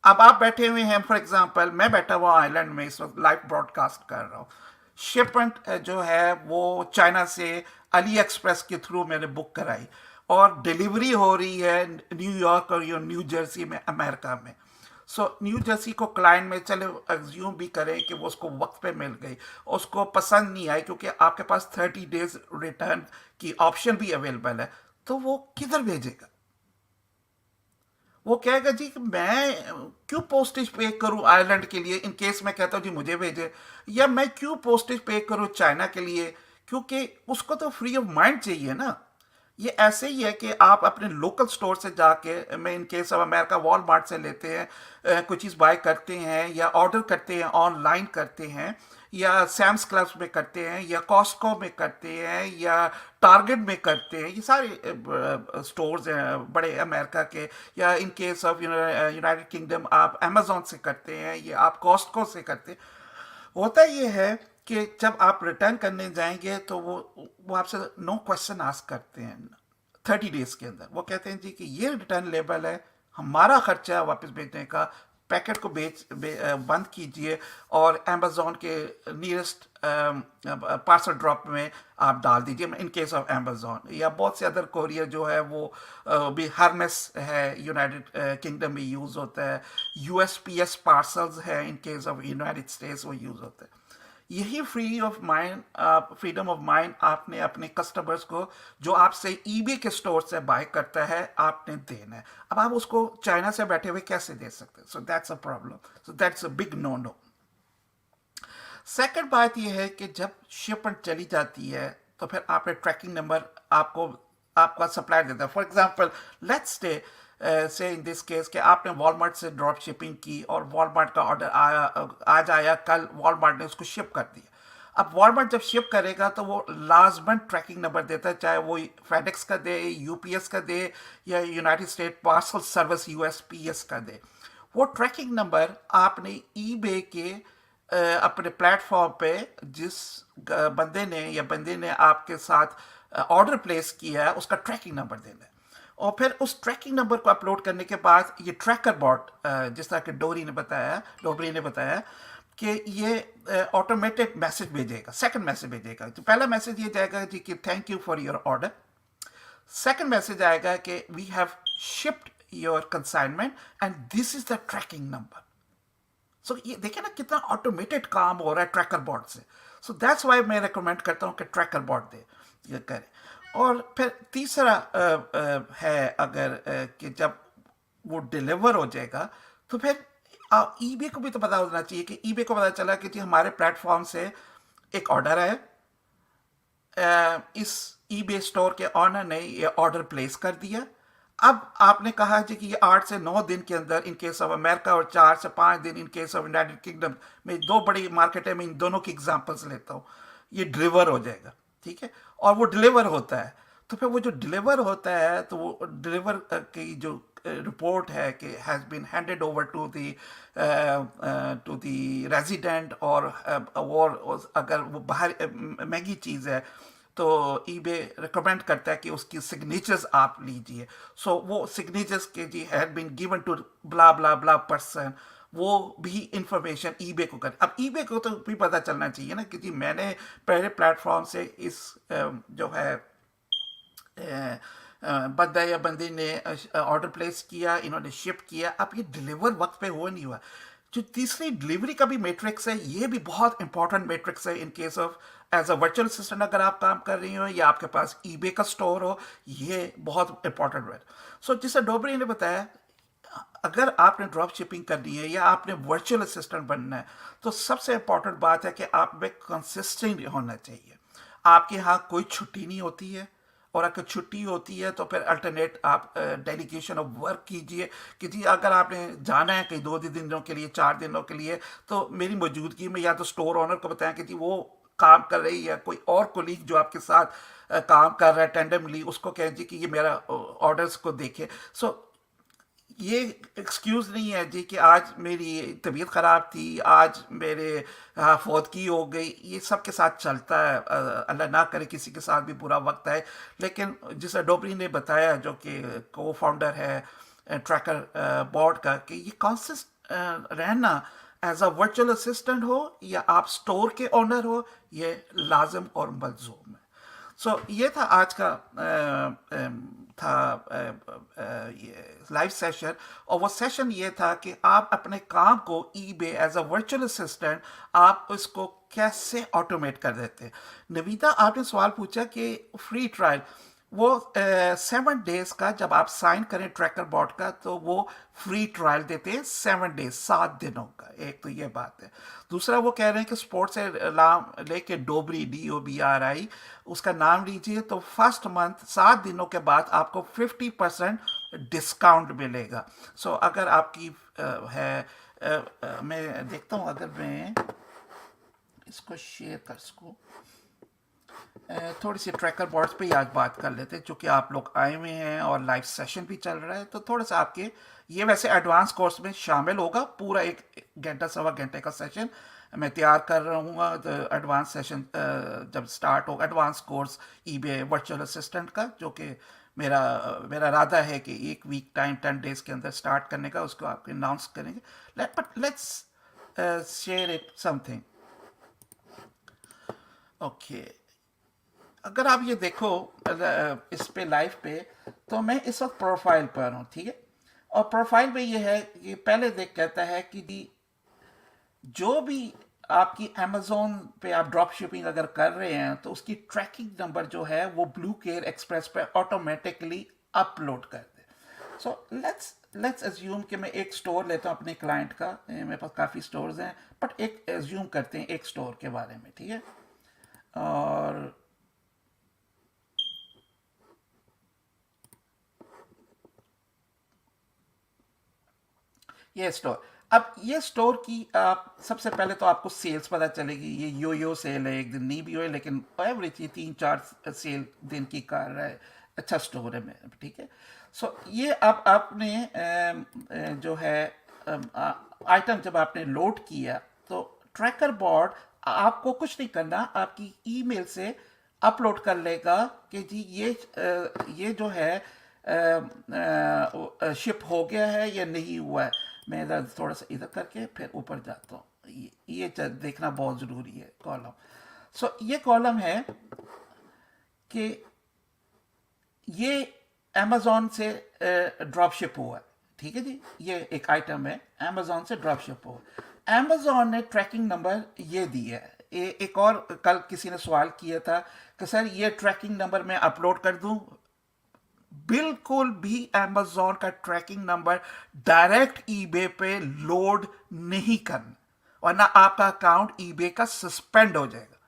अब आप बैठे हुए हैं, फॉर एग्जांपल मैं बैठा हुआ आइलैंड में इस वक्त लाइव ब्रॉडकास्ट कर रहा हूँ, शिपमेंट जो है वो चाइना से अली एक्सप्रेस के थ्रू मैंने बुक कराई और डिलीवरी हो रही है न्यूयॉर्क और न्यू जर्सी में, अमेरिका में। सो न्यू जर्सी को क्लाइंट में चले एज्यूम भी करें कि वो उसको वक्त पे मिल गई, उसको पसंद नहीं आई क्योंकि आपके पास 30 डेज रिटर्न की ऑप्शन भी अवेलेबल है, तो वो किधर भेजेगा? वो कहेगा जी कि मैं क्यों पोस्टेज पे करूं आयरलैंड के लिए, इन केस मैं कहता हूं जी मुझे भेजे, या मैं क्यों पोस्टेज पे करूं चाइना के लिए, क्योंकि उसको तो फ्री ऑफ माइंड चाहिए ना। ये ऐसे ही है कि आप अपने लोकल स्टोर से जाके, मैं इन केस ऑफ अमेरिका वॉलमार्ट से लेते हैं, कोई चीज़ बाय करते हैं या ऑर्डर करते हैं, ऑनलाइन करते हैं या सैम्स क्लब में करते हैं या कॉस्टको में करते हैं या टारगेट में करते हैं, ये सारे स्टोर्स हैं बड़े अमेरिका के, या इन केस ऑफ यूनाइटेड किंगडम आप अमेजोन से करते हैं या आप कॉस्टको से करते हैं। होता ये है कि जब आप रिटर्न करने जाएंगे तो वो आपसे नो क्वेश्चन आस्क करते हैं 30 डेज के अंदर। वो कहते हैं जी कि ये रिटर्न लेबल है, हमारा खर्चा वापस भेजने का, पैकेट को बंद कीजिए और अमेजोन के नियरेस्ट पार्सल ड्रॉप में आप डाल दीजिए, इन केस ऑफ अमेजोन। या बहुत से अदर कोरियर जो है वो भी हरमेस है, यूनाइटेड किंगडम में यूज़ होता है, यूएसपीएस पार्सल्स है, in case of United states वो यूज़ होता है। यही फ्रीडम ऑफ माइंड आपने अपने कस्टमर्स को, जो आपसे ईबे के स्टोर से बाय करता है, आपने देना है। अब आप उसको चाइना से बैठे हुए कैसे दे सकते हैं? So that's a problem, so that's a big no no. Second बात यह है कि जब शिपमेंट चली जाती है तो फिर आपने ट्रैकिंग नंबर आपका सप्लायर देता है। For example let's say in this case कि आपने वॉलमार्ट से ड्रॉप शिपिंग की और वॉलमार्ट का ऑर्डर आया, आज आया, कल वॉलमार्ट ने उसको शिप कर दिया। अब वॉलमार्ट जब शिप करेगा तो वो लाजमन ट्रैकिंग नंबर देता है, चाहे वो फेडेक्स का दे, यूपीएस का दे या United state parcel service USPS का दे। वो ट्रैकिंग नंबर आपने ईबे के अपने प्लेटफॉर्म पे जिस बंदे ने आपके साथ ऑर्डर प्लेस किया है उसका ट्रैकिंग नंबर देना है, और फिर उस ट्रैकिंग नंबर को अपलोड करने के बाद ये ट्रैकर बॉट, जिस तरह के डोबरी ने बताया कि ये ऑटोमेटेड मैसेज भेजेगा, सेकंड मैसेज भेजेगा। तो पहला मैसेज ये जाएगा जी कि thank you for your order. Second message आएगा कि we have shipped your consignment and this is the tracking number. So ये देखिए ना कितना ऑटोमेटेड काम हो रहा है ट्रैकर बॉट से। सो दैट्स वाई मैं रिकमेंड करता हूँ कि ट्रैकर बॉट दे ये करें। और फिर तीसरा है अगर कि जब वो डिलीवर हो जाएगा तो फिर ईबे को भी तो पता होना चाहिए कि ईबे को पता चला कि जी हमारे प्लेटफॉर्म से एक ऑर्डर है, इस ईबे स्टोर के ऑनर ने ये ऑर्डर प्लेस कर दिया। अब आपने कहा जी कि ये 8 से 9 दिन के अंदर इन केस ऑफ अमेरिका और 4 से 5 दिन इन केस ऑफ यूनाइटेड किंगडम में, दो बड़ी मार्केट है, मैं इन दोनों की एग्जांपल्स लेता हूँ, ये डिलीवर हो जाएगा, ठीक है। और वो डिलीवर होता है, तो फिर वो जो डिलीवर होता है तो वो डिलीवर की जो रिपोर्ट है कि has been handed over to the resident, और अगर वो बाहर महंगी चीज़ है तो ईबे रिकमेंड करता है कि उसकी सिग्नेचर्स आप लीजिए। सो वो सिग्नेचर्स के जी had been given to blah blah blah person, वो भी इंफॉर्मेशन ईबे को कर। अब ईबे को तो भी पता चलना चाहिए ना कि जी मैंने पहले प्लेटफॉर्म से इस जो है बंदा या बंदी ने ऑर्डर प्लेस किया, इन्होंने शिप किया, अब ये डिलीवर वक्त पे हुआ नहीं हुआ। जो तीसरी डिलीवरी का भी मैट्रिक्स है, ये भी बहुत इंपॉर्टेंट मैट्रिक्स है in case of as a virtual assistant अगर आप काम कर रही हो या आपके पास ईबे का स्टोर हो, ये बहुत इंपॉर्टेंट है। सो जिसे डोबरी ने बताया, अगर आपने ड्रॉप शिपिंग करनी है या आपने वर्चुअल असिस्टेंट बनना है, तो सबसे इंपॉर्टेंट बात है कि आप में कंसिस्टेंट होना चाहिए। आपके यहाँ कोई छुट्टी नहीं होती है, और अगर छुट्टी होती है तो फिर अल्टरनेट आप डेलीगेशन ऑफ वर्क कीजिए कि जी अगर आपने जाना है कहीं 2 दिनों के लिए, 4 दिनों के लिए, तो मेरी मौजूदगी में या तो स्टोर ओनर को बताएं कि जी वो काम कर रही है, कोई और कोलीग जो आपके साथ काम कर रहा है टेंडमली, उसको कहें जी कि ये मेरा ऑर्डर्स को देखे। सो ये एक्सक्यूज़ नहीं है जी कि आज मेरी तबीयत ख़राब थी, आज मेरे फौतगी हो गई, ये सब के साथ चलता है, अल्लाह ना करे किसी के साथ भी बुरा वक्त आए। लेकिन जिसे डोबरी ने बताया, जो कि को फाउंडर है ट्रैकर बॉट का, कि ये कॉन्सिस्ट रहना एज अ वर्चुअल असिस्टेंट हो या आप स्टोर के ओनर हो, ये लाजम और मलजूम है। सो ये था आज का लाइव सेशन, और वो सेशन ये था कि आप अपने काम को eBay as a virtual assistant आप इसको कैसे ऑटोमेट कर देते हैं। नवीदा, आपने सवाल पूछा कि फ्री ट्रायल, वो 7 डेज का जब आप साइन करें ट्रैकर बॉट का तो वो फ्री ट्रायल देते हैं, 7 डेज, 7 दिनों का। एक तो ये बात है। दूसरा वो कह रहे हैं कि स्पोर्ट्स से नाम लेके डोबरी, DOBRI, उसका नाम लीजिए तो फर्स्ट मंथ 7 दिनों के बाद आपको 50% डिस्काउंट मिलेगा। सो अगर आपकी मैं देखता हूँ, अगर मैं इसको शेयर कर सकूँ, थोड़ी सी ट्रैकर बॉट्स पे ही आज बात कर लेते हैं, चूँकि आप लोग आए हुए हैं और लाइव सेशन भी चल रहा है, तो थोड़ा सा आपके ये वैसे एडवांस कोर्स में शामिल होगा। पूरा 1 घंटा 1.25 घंटे का सेशन मैं तैयार कर रहा हूँ। तो एडवांस सेशन जब स्टार्ट होगा, advance course eBay virtual assistant का, जो कि मेरा मेरा इरादा है कि 1 वीक टाइम, 10 डेज के अंदर स्टार्ट करने का, उसको आप अनाउंस करेंगे। But let's share it something. Okay, अगर आप ये देखो इस पे लाइव पे, तो मैं इस वक्त प्रोफाइल पर हूँ, ठीक है। और प्रोफाइल पे ये है कि पहले देख कहता है कि जी जो भी आपकी अमेजोन पे आप ड्रॉप शिपिंग अगर कर रहे हैं तो उसकी ट्रैकिंग नंबर जो है वो ब्लू केयर एक्सप्रेस पे ऑटोमेटिकली अपलोड कर दे। सो लेट्स एज्यूम कि मैं एक स्टोर लेता हूँ अपने क्लाइंट का, मेरे पास काफ़ी स्टोर्स हैं, बट एक एज्यूम करते हैं एक स्टोर के बारे में, ठीक है। और ये स्टोर, अब ये स्टोर की आप सबसे पहले तो आपको सेल्स पता चलेगी। ये यो सेल है, एक दिन नहीं भी हुए, लेकिन एवरेज ये 3-4 सेल दिन की कर रहा है। अच्छा स्टोर है मेरा, ठीक है। सो ये अब आपने जो है आइटम जब आपने लोड किया तो ट्रैकर बॉट आपको कुछ नहीं करना, आपकी ईमेल से अपलोड कर लेगा कि जी ये जो है शिप हो गया है या नहीं हुआ है। मैं इधर थोड़ा सा इधर करके फिर ऊपर जाता हूँ, ये देखना बहुत ज़रूरी है कॉलम। सो ये कॉलम है कि ये अमेजोन से ड्रॉप शिप हुआ है, ठीक है जी। ये एक आइटम है अमेजोन से ड्रॉप शिप हुआ। अमेजोन ने ट्रैकिंग नंबर ये दिया है। एक और कल किसी ने सवाल किया था कि सर ये ट्रैकिंग नंबर मैं अपलोड कर दूं। बिल्कुल भी अमेजोन का ट्रैकिंग नंबर डायरेक्ट ईबे पे लोड नहीं करना, वरना आपका अकाउंट ईबे का सस्पेंड हो जाएगा।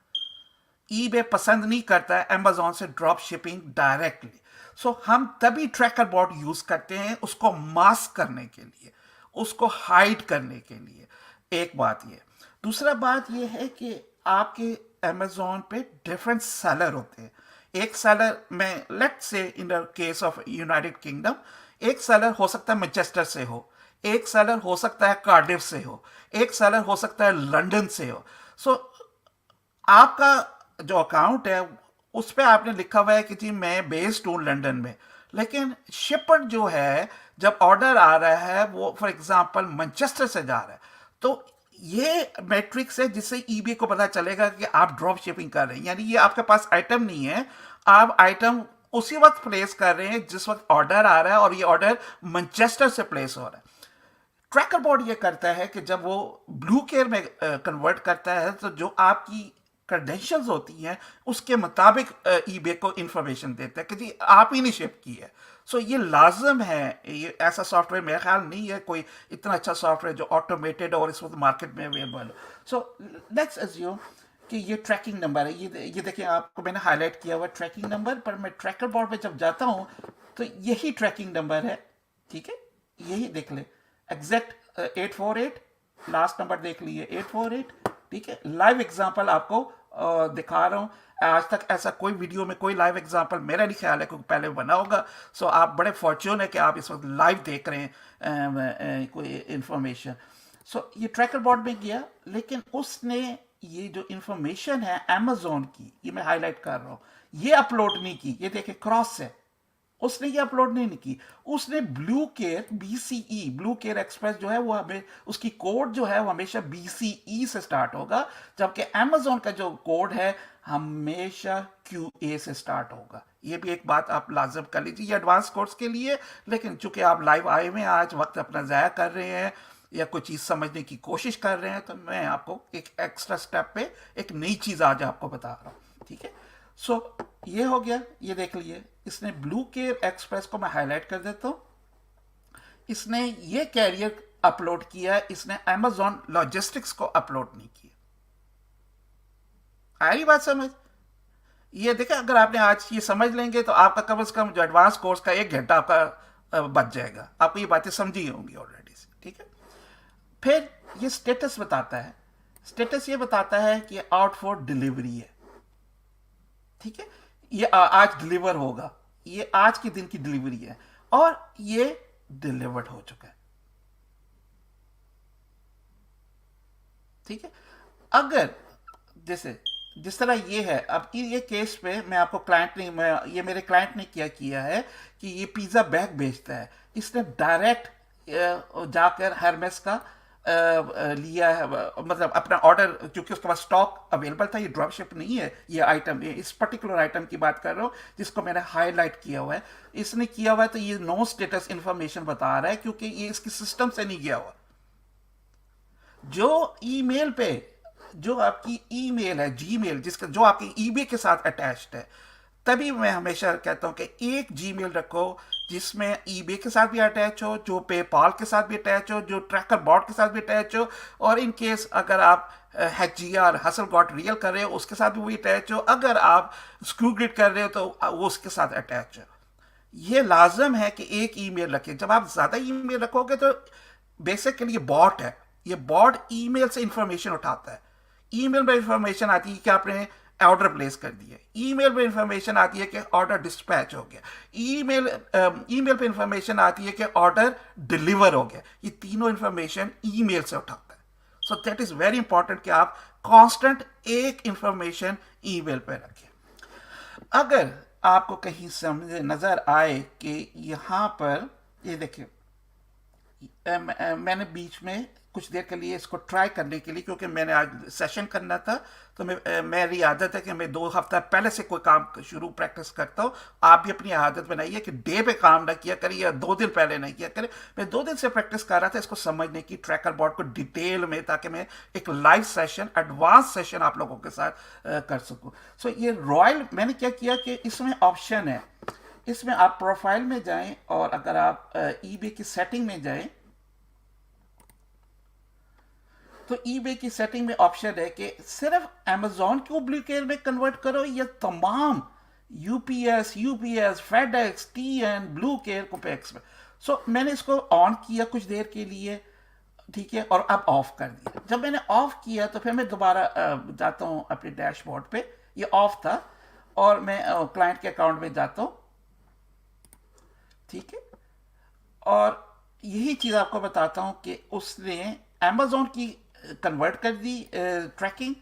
ईबे पसंद नहीं करता है अमेजोन से ड्रॉप शिपिंग डायरेक्टली। सो हम तभी ट्रैकर बॉट यूज करते हैं उसको मास्क करने के लिए, उसको हाइड करने के लिए। एक बात ये, दूसरा बात ये है कि आपके अमेजोन पे डिफरेंट सेलर होते हैं। एक सेलर में let's say in the case of United kingdom, एक सेलर हो सकता है मैनचेस्टर से हो, एक सेलर हो सकता है कार्डिफ से हो, एक सेलर हो सकता है लंदन से हो। सो आपका जो अकाउंट है उस पर आपने लिखा हुआ है कि जी मैं बेस्ड हूँ लंदन में, लेकिन शिपर जो है जब ऑर्डर आ रहा है वो फॉर एग्जांपल मैनचेस्टर से जा रहा है, तो ये मैट्रिक्स है जिससे ईबे को पता चलेगा कि आप ड्रॉप शिपिंग कर रहे हैं। यानी ये आपके पास आइटम नहीं है, आप आइटम उसी वक्त प्लेस कर रहे हैं जिस वक्त ऑर्डर आ रहा है, और ये ऑर्डर मैनचेस्टर से प्लेस हो रहा है। ट्रैकर बॉट ये करता है कि जब वो ब्लू केयर में कन्वर्ट करता है तो जो आपकी क्रेडेंशियल्स होती हैं उसके मुताबिक ईबे को इंफॉर्मेशन देता है कि जी आप ही ने शिप की है। सो ये लाजम है, ये ऐसा सॉफ्टवेयर मेरा ख्याल नहीं है कोई इतना अच्छा सॉफ्टवेयर जो ऑटोमेटेड और इस वक्त मार्केट में अवेलेबल हो। सो लेट्स अज्यूम कि ये ट्रैकिंग नंबर है, ये देखिए आपको मैंने हाईलाइट किया हुआ ट्रैकिंग नंबर, पर मैं ट्रैकर बॉट में जब जाता हूँ तो यही ट्रैकिंग नंबर है, ठीक है, यही देख ले एग्जैक्ट 848, लास्ट नंबर देख लीजिए 848, ठीक है। लाइव एग्जांपल आपको दिखा रहा हूँ। आज तक ऐसा कोई वीडियो में कोई लाइव एग्जांपल मेरा नहीं ख्याल है क्योंकि पहले बना होगा। सो आप बड़े फॉर्च्यून है कि आप इस वक्त लाइव देख रहे हैं कोई इंफॉर्मेशन। सो ये ट्रैकर बॉट में गया, लेकिन उसने ये जो इंफॉर्मेशन है अमेजोन की, ये मैं हाईलाइट कर रहा हूँ, ये अपलोड नहीं की। ये देखे क्रॉस है, उसने ये अपलोड नहीं की। उसने blue care BCE, blue care express जो है वो हमें उसकी कोड जो है वो हमेशा बीसीई से स्टार्ट होगा, जबकि अमेजोन का जो कोड है हमेशा क्यूए से स्टार्ट होगा। ये भी एक बात आप लाजम कर लीजिए, ये एडवांस कोर्स के लिए। लेकिन चूंकि आप लाइव आए हुए हैं आज, वक्त अपना ज़ाया कर रहे हैं या कोई चीज़ समझने की कोशिश कर रहे हैं, तो मैं आपको एक एक्स्ट्रा स्टेप पे एक नई चीज़ आज आपको बता रहा हूँ, ठीक है। सो ये हो गया, ये देख लिए। इसने ब्लू केयर एक्सप्रेस को मैं हाईलाइट कर देता हूं। इसने ये कैरियर अपलोड किया, इसने अमेजोन लॉजिस्टिक्स को अपलोड नहीं किया। आ रही बात समझ? ये देखें, अगर आपने आज ये समझ लेंगे तो आपका कम से कम जो एडवांस कोर्स का 1 घंटा आपका बच जाएगा। आपको ये बातें समझी होंगी ऑलरेडी से, ठीक है। फिर ये स्टेटस बताता है, स्टेटस ये बताता है कि आउट फॉर डिलीवरी है, ठीक है। ये आज डिलीवर होगा, ये आज के दिन की डिलीवरी है और ये डिलीवर्ड हो चुका है, ठीक है। अगर जैसे जिस तरह ये है, अब ये केस पे मैं आपको क्लाइंट ने, ये मेरे क्लाइंट ने क्या किया है कि ये पिज़्ज़ा बैग बेचता है, इसने डायरेक्ट जाकर हरमेस का लिया है, मतलब अपना ऑर्डर, क्योंकि उसके पास स्टॉक अवेलेबल था। ये ड्रॉप शिप नहीं है, ये आइटम, ये इस पर्टिकुलर आइटम की बात कर रहा हूँ जिसको मैंने हाईलाइट किया हुआ है। इसने किया हुआ है तो ये नो स्टेटस इंफॉर्मेशन बता रहा है क्योंकि ये इसकी सिस्टम से नहीं गया हुआ। जो ईमेल पे, जो आपकी ईमेल है जीमेल, जिसका जो आपकी ईबे के साथ अटैच्ड है, तभी मैं हमेशा कहता हूं कि एक जीमेल रखो जिसमें ईबे के साथ भी अटैच हो, जो पेपाल के साथ भी अटैच हो, जो ट्रैकर बॉट के साथ भी अटैच हो, और इन केस अगर आप HGR हसल गॉट रियल कर रहे हो उसके साथ भी वही अटैच हो, अगर आप स्क्रू ग्रिड कर रहे हो तो वो उसके साथ अटैच हो। ये लाजम है कि एक ईमेल रखें। जब आप ज़्यादा ईमेल रखोगे तो बेसिकली ये बॉट है, ये बॉट ईमेल से इंफॉर्मेशन उठाता है। ईमेल में इंफॉर्मेशन आती है कि आपने ऑर्डर प्लेस कर दिया, ईमेल पे इंफॉर्मेशन आती है कि ऑर्डर डिस्पैच हो गया, ईमेल पे इंफॉर्मेशन आती है कि ऑर्डर डिलीवर हो गया। ये तीनों इंफॉर्मेशन ईमेल से उठाता है। So that is very important कि आप कांस्टेंट एक इंफॉर्मेशन ईमेल पे रखें। अगर आपको कहीं समझ नजर आए कि यहां पर ये देखिए, मैंने बीच में कुछ देर के लिए इसको ट्राई करने के लिए, क्योंकि मैंने आज सेशन करना था, तो मेरी आदत है कि मैं 2 हफ्ता पहले से कोई काम शुरू प्रैक्टिस करता हूँ। आप भी अपनी आदत बनाइए कि डे पे काम ना किया करिए या 2 दिन पहले नहीं किया करें। मैं 2 दिन से प्रैक्टिस कर रहा था इसको समझने की, ट्रैकर बॉट को डिटेल में, ताकि मैं एक लाइव सेशन, एडवांस सेशन आप लोगों के साथ कर सकूँ। सो ये रॉयल, मैंने क्या किया कि इसमें ऑप्शन है, इसमें आप प्रोफाइल में जाएं और अगर आप ईबे की सेटिंग में जाएं तो ईबे की सेटिंग में ऑप्शन है कि सिर्फ अमेजोन को ब्लू केयर में कन्वर्ट करो या तमाम UPS FedEx TN blue care को पैक्स में। सो मैंने इसको ऑन किया कुछ देर के लिए, ठीक है, और अब ऑफ कर दिया। जब मैंने ऑफ किया तो फिर मैं दोबारा जाता हूँ अपने डैशबोर्ड पे, ये ऑफ था, और मैं क्लाइंट के अकाउंट में जाता हूँ, ठीक है, और यही चीज़ आपको बताता हूँ कि उसने अमेजोन की कन्वर्ट कर दी ट्रैकिंग,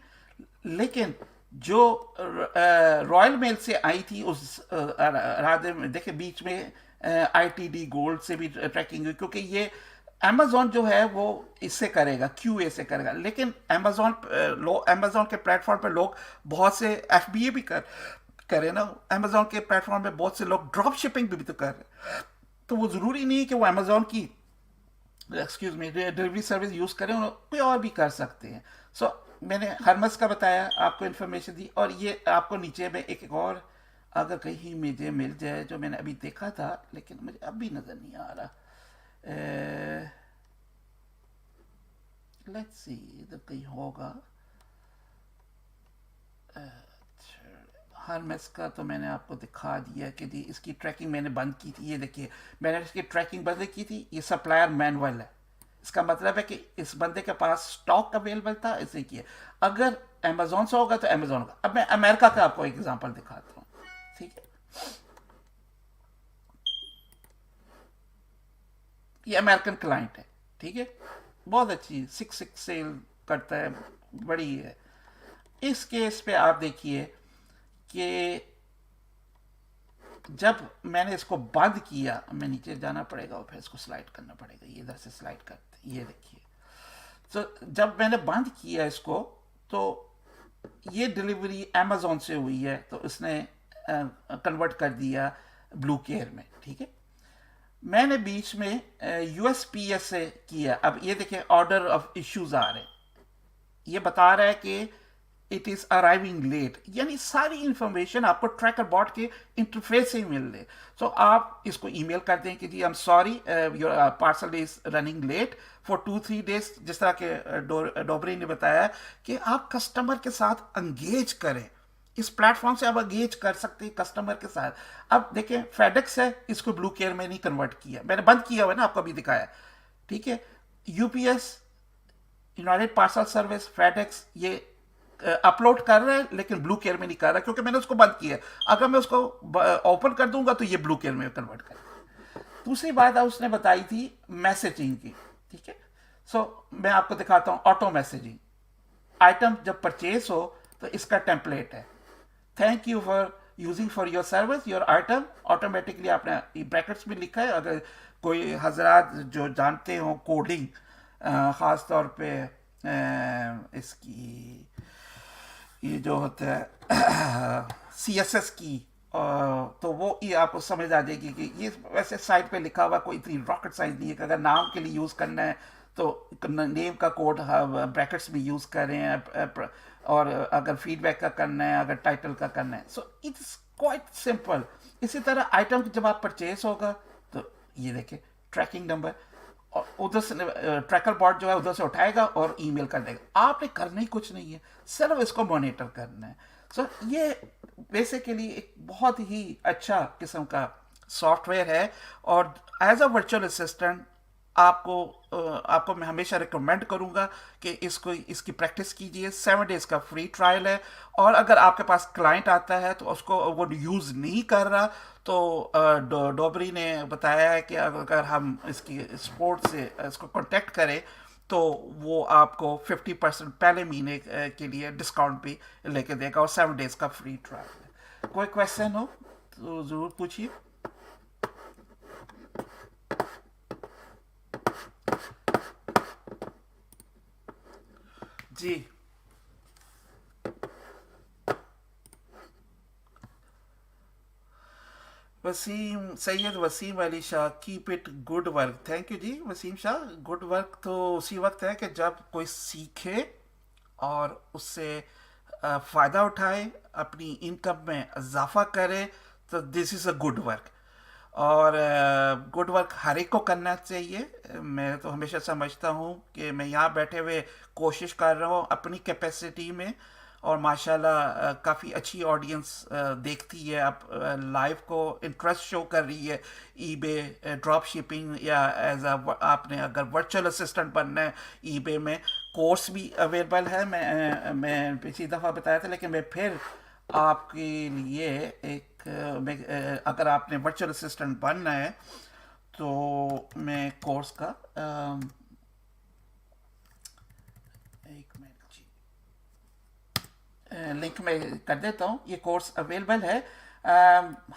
लेकिन जो रॉयल मेल से आई थी उस राधे में देखे बीच में आईटीडी गोल्ड से भी ट्रैकिंग हुई, क्योंकि ये अमेजोन जो है वो इससे करेगा, क्यूए से करेगा, लेकिन अमेजोन के प्लेटफॉर्म पे लोग बहुत से एफबीए भी करे ना, अमेजोन के प्लेटफॉर्म पे बहुत से लोग ड्रॉप शिपिंग भी तो कर रहे हैं, तो वो ज़रूरी नहीं कि वो अमेजोन की excuse me delivery service use करें, कोई और भी कर सकते हैं। सो मैंने हरमस का बताया, आपको इन्फॉर्मेशन दी, और ये आपको नीचे में एक और अगर कहीं मुझे मिल जाए जो मैंने अभी देखा था लेकिन मुझे अभी नज़र नहीं आ रहा, लेट्स सी इधर कहीं होगा। हर मैच का तो मैंने आपको दिखा दिया कि जी इसकी ट्रैकिंग मैंने बंद की थी, ये देखिए मैंने इसकी ट्रैकिंग बंद की थी, ये सप्लायर मैनुअल है, इसका मतलब है कि इस बंदे के पास स्टॉक अवेलेबल था, इसे किया। अगर अमेजोन से होगा तो अमेजोन का। अब मैं अमेरिका का आपको एग्जांपल दिखाता हूँ, ठीक है, ये अमेरिकन क्लाइंट है, ठीक है, बहुत अच्छी 6 सेल करता है, बड़ी है। इस केस पे आप देखिए कि जब मैंने इसको बंद किया, मैं नीचे जाना पड़ेगा और फिर इसको स्लाइड करना पड़ेगा, ये इधर से स्लाइड करते, ये देखिए। तो जब मैंने बंद किया इसको, तो ये डिलीवरी अमेजोन से हुई है, तो इसने कन्वर्ट कर दिया ब्लू केयर में, ठीक है। मैंने बीच में यूएसपीएस से किया, अब ये देखिए ऑर्डर ऑफ इश्यूज आ रहे हैं, ये बता रहा है कि इट इज अराइविंग लेट, यानी सारी इंफॉर्मेशन आपको ट्रैकर बॉट के इंटरफेस से ही मिल रही। सो आप इसको ईमेल कर दें कि जी I am sorry your parcel is running late for 2-3 days, जिस तरह के डोबरी ने बताया कि आप कस्टमर के साथ एंगेज करें, इस प्लेटफॉर्म से आप एंगेज कर सकते हैं कस्टमर के साथ। अब देखें फेडेक्स है, इसको ब्लू केयर में नहीं कन्वर्ट किया, मैंने बंद किया हुआ है ना, आपको अभी दिखाया, ठीक है। UPS, United parcel service, FedEx, ये अपलोड कर रहा है लेकिन ब्लू केयर में नहीं कर रहा क्योंकि मैंने उसको बंद किया है। अगर मैं उसको ओपन कर दूंगा तो ये ब्लू केयर में कन्वर्ट कर। दूसरी बात उसने बताई थी मैसेजिंग की, ठीक है। सो मैं आपको दिखाता हूँ ऑटो मैसेजिंग। आइटम जब परचेज हो तो इसका टेम्पलेट है, thank you for using for your service your item, automatically आपने ब्रैकेट्स में लिखा है। अगर कोई हजरात जो जानते हो कोडिंग, ख़ास तौर पे इसकी ये जो होता है CSS की, तो वो ये आपको समझ आ जाएगी कि ये वैसे साइट पे लिखा हुआ कोई इतनी रॉकेट साइंस नहीं है कि अगर नाम के लिए यूज़ करना है तो नेम का कोड ब्रैकेट्स में यूज़ करें, और अगर फीडबैक का करना है, अगर टाइटल का करना है, सो इट्स क्वाइट सिंपल। इसी तरह आइटम जब आप परचेज होगा तो ये देखें ट्रैकिंग नंबर, और उधर से ट्रैकर बॉट जो है उधर से उठाएगा और ईमेल कर देगा। आपने करना ही कुछ नहीं है, सिर्फ इसको मॉनिटर करना है। सो ये बेसिकली एक बहुत ही अच्छा किस्म का सॉफ्टवेयर है, और एज अ वर्चुअल असिस्टेंट आपको मैं हमेशा रिकमेंड करूंगा कि इसकी प्रैक्टिस कीजिए। 7 डेज का फ्री ट्रायल है, और अगर आपके पास क्लाइंट आता है तो उसको वो यूज़ नहीं कर रहा तो डोबरी ने बताया है कि अगर हम इसकी सपोर्ट से इसको कांटेक्ट करें तो वो आपको 50% पहले महीने के लिए डिस्काउंट भी लेके देगा, और 7 डेज का फ्री ट्रायल है। कोई क्वेश्चन हो तो ज़रूर पूछिए। जी Wasim Syed Wasim Ali Shah, keep it good work. Thank you जी वसीम शाह। गुड वर्क तो उसी वक्त है कि जब कोई सीखे और उससे फ़ायदा उठाए, अपनी इनकम में इजाफा करे, तो this is a good work. और गुड वर्क हर एक को करना चाहिए। मैं तो हमेशा समझता हूँ कि मैं यहाँ बैठे हुए कोशिश कर रहा हूँ अपनी कैपेसिटी में, और माशाल्लाह काफ़ी अच्छी ऑडियंस देखती है, अब लाइव को इंटरेस्ट शो कर रही है ईबे ड्रॉप शिपिंग, या एज आपने अगर वर्चुअल असिस्टेंट बनना है ईबे में, कोर्स भी अवेलेबल है। मैं पिछली दफ़ा बताया था, लेकिन मैं फिर आपके लिए एक अगर आपने वर्चुअल असिस्टेंट बनना है तो मैं कोर्स का एक मिनट जी, लिंक में कर देता हूँ। ये कोर्स अवेलेबल है।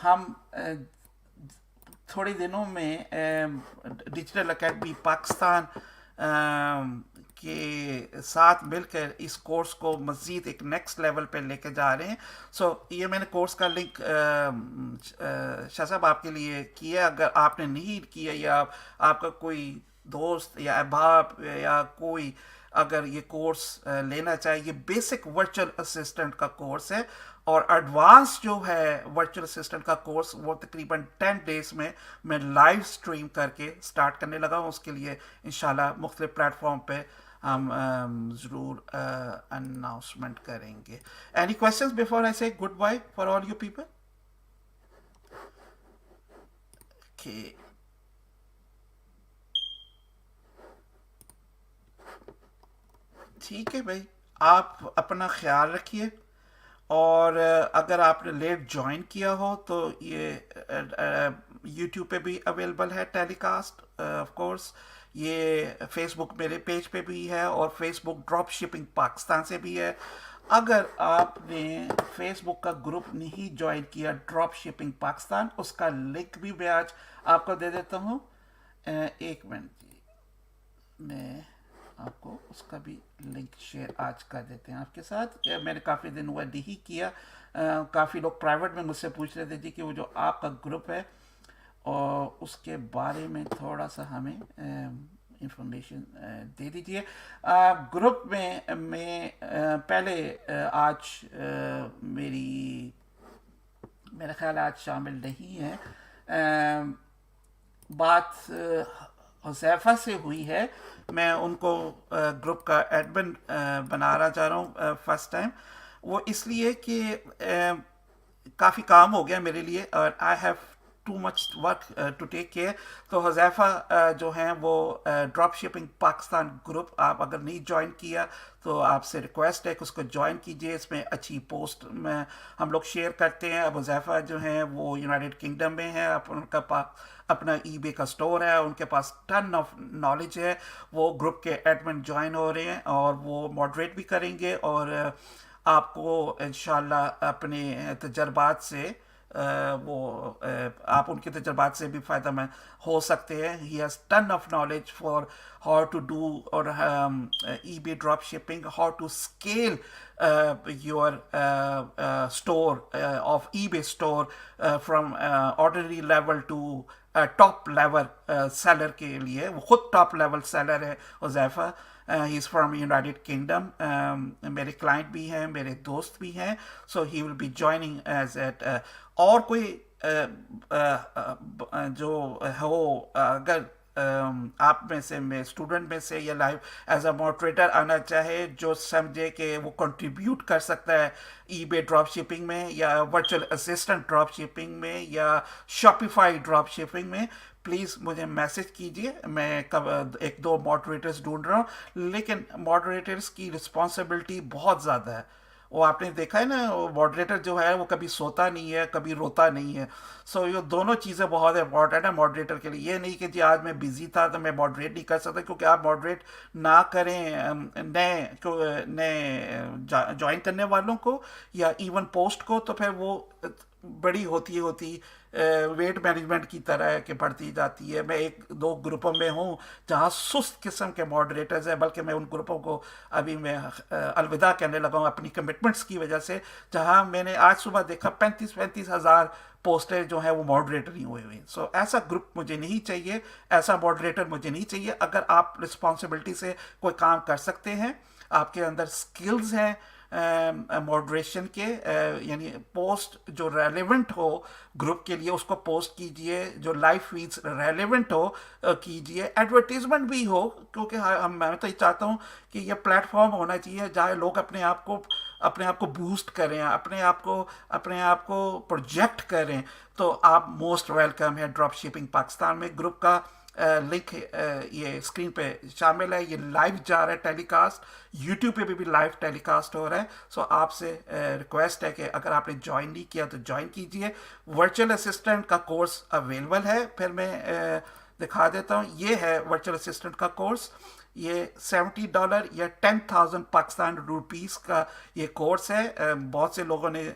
हम थोड़े दिनों में डिजिटल एकेडमी पाकिस्तान के साथ मिलकर इस कोर्स को मज़ीद एक नेक्स्ट लेवल पे लेके जा रहे हैं। सो ये मैंने कोर्स का लिंक शाह साहब आपके लिए किया। अगर आपने नहीं किया, या आपका कोई दोस्त या अहबाब या कोई अगर ये कोर्स लेना चाहिए, ये बेसिक वर्चुअल असिस्टेंट का कोर्स है, और एडवांस जो है वर्चुअल असिस्टेंट का कोर्स वो तकरीबन 10 डेज में मैं लाइव स्ट्रीम करके स्टार्ट करने लगा हूँ। उसके लिए इंशाल्लाह मुख्तलिफ प्लेटफॉर्म पे हम ज़रूर अनाउंसमेंट करेंगे। Any questions before I say good bye for all you people? Okay, ठीक है भाई, आप अपना ख्याल रखिए। और अगर आपने लेट ज्वाइन किया हो तो ये यूट्यूब पे भी अवेलेबल है टेलीकास्ट, ऑफ कोर्स। ये फेसबुक मेरे पेज पे भी है, और फेसबुक ड्रॉप शिपिंग पाकिस्तान से भी है। अगर आपने फेसबुक का ग्रुप नहीं ज्वाइन किया ड्रॉप शिपिंग पाकिस्तान, उसका लिंक भी मैं आज आपको दे देता हूँ। एक मिनट जी, मैं आपको उसका भी लिंक शेयर आज कर देते हैं आपके साथ। मैंने काफ़ी दिन हुआ नहीं किया। काफ़ी लोग प्राइवेट में मुझसे पूछ रहे थे जी कि वो जो आपका ग्रुप है और उसके बारे में थोड़ा सा हमें इंफॉर्मेशन दे दीजिए। ग्रुप में मैं पहले आज मेरा ख्याल आज शामिल नहीं है। बात हुज़ैफ़ा से हुई है। मैं उनको ग्रुप का एडमिन बनाना चाह रहा हूँ फर्स्ट टाइम। वो इसलिए कि काफ़ी काम हो गया मेरे लिए, और I have too much work to take care. तो हुज़ैफ़ा जो हैं वो ड्रॉप शिपिंग पाकिस्तान ग्रुप, आप अगर नहीं ज्वाइन किया तो आपसे रिक्वेस्ट है कि उसको ज्वाइन कीजिए। इसमें अच्छी पोस्ट में हम लोग शेयर करते हैं। अब हुज़ैफ़ा जो हैं वो यूनाइटेड किंगडम में है, उनका पास अपना ईबे का स्टोर है, उनके पास टन ऑफ नॉलेज है। वो ग्रुप के एडमिन ज्वाइन हो रहे हैं और वो मॉडरेट भी करेंगे, और आपको इंशाल्लाह अपने तजर्बात से वो आप उनके तजर्बात से भी फ़ायदा में हो सकते हैं। He has ton of knowledge for how to do और eBay drop shipping, how to scale your store of eBay store from ordinary level to top level seller के लिए। वो खुद टॉप लेवल सेलर है Huzaifa. He is from United Kingdom. मेरे client भी हैं, मेरे दोस्त भी हैं। So he will be joining as at. और कोई जो हो, अगर आप में से, में स्टूडेंट में से, या लाइव एज अ मॉडरेटर आना चाहे, जो समझे कि वो कंट्रीब्यूट कर सकता है ईबे ड्रॉप शिपिंग में, या वर्चुअल असिस्टेंट ड्रॉप शिपिंग में, या शॉपिफाई ड्रॉप शिपिंग में, प्लीज़ मुझे मैसेज कीजिए। मैं कब एक दो मॉडरेटर्स ढूंढ रहा हूँ, लेकिन मॉडरेटर्स की रिस्पॉन्सिबिलिटी बहुत ज़्यादा है। वो आपने देखा है ना, मॉडरेटर जो है वो कभी सोता नहीं है, कभी रोता नहीं है। सो ये दोनों चीज़ें बहुत इंपॉर्टेंट है मॉडरेटर के लिए। ये नहीं कि जी आज मैं बिजी था तो मैं मॉडरेट नहीं कर सकता, क्योंकि आप मॉडरेट ना करें नए ज्वाइन करने वालों को या इवन पोस्ट को, तो फिर वो बड़ी होती वेट मैनेजमेंट की तरह के बढ़ती जाती है। मैं एक दो ग्रुपों में हूँ जहाँ सुस्त किस्म के मॉडरेटर्स हैं, बल्कि मैं उन ग्रुपों को अभी मैं अलविदा कहने लगा हूँ अपनी कमिटमेंट्स की वजह से। जहाँ मैंने आज सुबह देखा 35-35 हज़ार पोस्टें जो हैं वो मॉडरेटर ही हुए हुए। सो ऐसा ग्रुप मुझे नहीं चाहिए, ऐसा मॉडरेटर मुझे नहीं चाहिए। अगर आप रिस्पॉन्सिबिलिटी से कोई काम कर सकते हैं, आपके अंदर स्किल्स हैं, मॉडरेशन के, यानी पोस्ट जो रेलेवेंट हो ग्रुप के लिए उसको पोस्ट कीजिए, जो लाइव फीड्स रेलेवेंट हो कीजिए, एडवर्टीजमेंट भी हो, क्योंकि मैं तो ये चाहता हूँ कि ये प्लेटफॉर्म होना चाहिए जहाँ लोग अपने आप को बूस्ट करें, अपने आप को प्रोजेक्ट करें। तो आप मोस्ट वेलकम है ड्रॉप शिपिंग पाकिस्तान में। ग्रुप का लिंक ये स्क्रीन पे शामिल है। ये लाइव जा रहा है टेलीकास्ट, यूट्यूब पे भी लाइव टेलीकास्ट हो रहा है। सो आपसे रिक्वेस्ट है कि अगर आपने ज्वाइन नहीं किया तो ज्वाइन कीजिए। वर्चुअल असिस्टेंट का कोर्स अवेलेबल है। फिर मैं दिखा देता हूँ, ये है वर्चुअल असिस्टेंट का कोर्स। ये $70 या 10,000 पाकिस्तान रुपीस का ये कोर्स है। बहुत से लोगों ने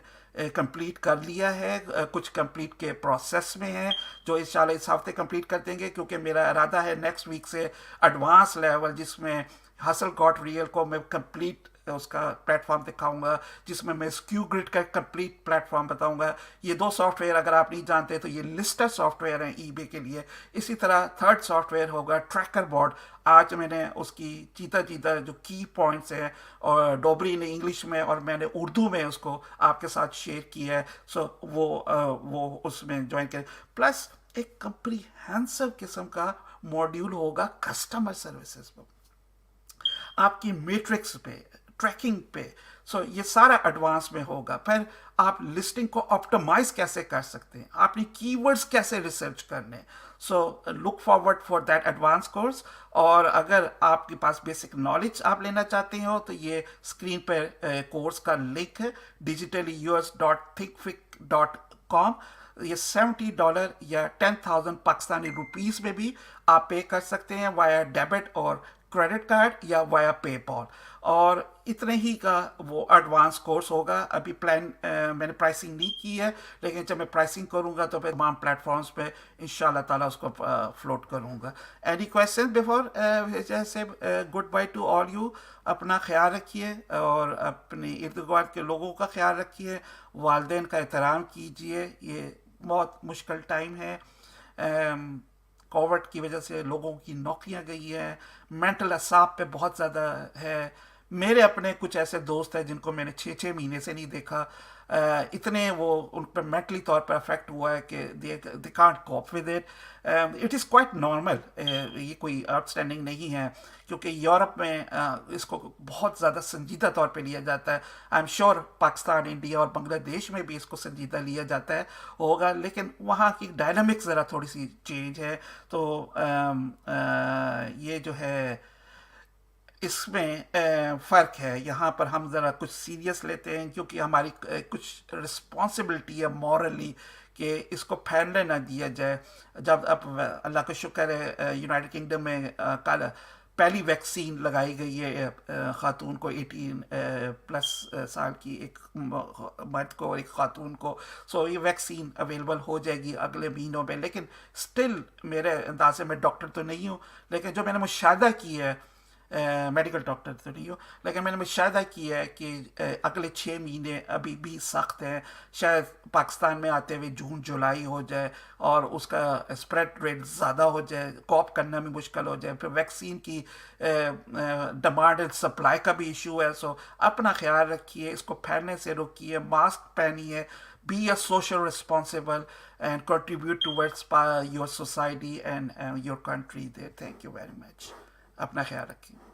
कंप्लीट कर लिया है, कुछ कंप्लीट के प्रोसेस में है, जो इंशाल्लाह इस हफ्ते कंप्लीट कर देंगे, क्योंकि मेरा इरादा है नेक्स्ट वीक से एडवांस लेवल जिसमें हसल गॉट रियल को मैं कंप्लीट उसका प्लेटफॉर्म दिखाऊंगा, जिसमें मैं स्क्यू ग्रिड का कंप्लीट प्लेटफॉर्म बताऊंगा। ये दो सॉफ्टवेयर अगर आप नहीं जानते तो ये लिस्टर सॉफ्टवेयर हैं ईबे के लिए। इसी तरह थर्ड सॉफ्टवेयर होगा ट्रैकर बॉट। आज मैंने उसकी चीता जो की पॉइंट्स हैं, और डोबरी ने इंग्लिश में और मैंने उर्दू में उसको आपके साथ शेयर किया है। सो वो उसमें ज्वाइन करें। प्लस एक कंप्रीहेंसिव किस्म का मॉड्यूल होगा कस्टमर सर्विसेज पर, आपकी मैट्रिक्स पे, ट्रैकिंग पे। सो ये सारा एडवांस में होगा। फिर आप लिस्टिंग को ऑप्टिमाइज कैसे कर सकते हैं, आपने कीवर्ड्स कैसे रिसर्च करने। So look forward for that advance course. और अगर आपके पास बेसिक नॉलेज आप लेना चाहते हो तो ये स्क्रीन पर कोर्स का लिंक है, digitallus.thinkfic.com। ये $70 या 10,000 पाकिस्तानी रुपीस में भी आप पे कर सकते हैं वाया डेबिट और क्रेडिट कार्ड या वाया पेपॉल। और इतने ही का वो एडवांस कोर्स होगा। अभी मैंने प्राइसिंग नहीं की है, लेकिन जब मैं प्राइसिंग करूंगा तो फिर तमाम प्लेटफॉर्म्स पे इंशाल्लाह ताला उसको फ्लोट करूंगा। एनी क्वेश्चन बिफोर जैसे good by two all you. अपना ख्याल रखिए और अपने इर्द गिर्द के लोगों का ख्याल रखिए, वालिदैन का एहतराम कीजिए। ये बहुत मुश्किल टाइम है, कोविड की वजह से लोगों की नौकरियां गई हैं, मेंटल असाब पे बहुत ज़्यादा है। मेरे अपने कुछ ऐसे दोस्त हैं जिनको मैंने 6-6 महीने से नहीं देखा। इतने वो उन पर मेंटली तौर पर अफेक्ट हुआ है कि they can't cope with it. It is quite normal, ये कोई आउटस्टैंडिंग नहीं है, क्योंकि यूरोप में इसको बहुत ज़्यादा संजीदा तौर पे लिया जाता है। I am sure Pakistan, India और बांग्लादेश में भी इसको संजीदा लिया जाता है होगा, लेकिन वहाँ की डायनामिक्स ज़रा थोड़ी सी चेंज है। तो ये जो है इसमें फ़र्क है। यहाँ पर हम ज़रा कुछ सीरियस लेते हैं, क्योंकि हमारी कुछ रिस्पॉन्सिबिलिटी है मॉरली कि इसको फैलने ना दिया जाए। जब अब अल्लाह का शुक्र है यूनाइटेड किंगडम में कल पहली वैक्सीन लगाई गई है ख़ातून को, 18+ साल की एक मर्द को और एक ख़ातून को। सो ये वैक्सीन अवेलेबल हो जाएगी अगले महीनों में। लेकिन स्टिल मेरे अंदाजे में, डॉक्टर तो नहीं हूँ, लेकिन जो मैंने मुशाहिदा की है, मेडिकल डॉक्टर तो नहीं हो, लेकिन मैंने मुशाहिदा किया है कि अगले 6 महीने अभी भी सख्त हैं। शायद पाकिस्तान में आते हुए जून जुलाई हो जाए और उसका स्प्रेड रेट ज़्यादा हो जाए, कॉप करना भी मुश्किल हो जाए। फिर वैक्सीन की डिमांड एंड सप्लाई का भी इशू है। सो अपना ख्याल रखिए, इसको फैलने से रोकिए, मास्क पहनिए, be a social responsible and contribute towards your society and your country there. Thank you very much. अपना ख्याल रखें।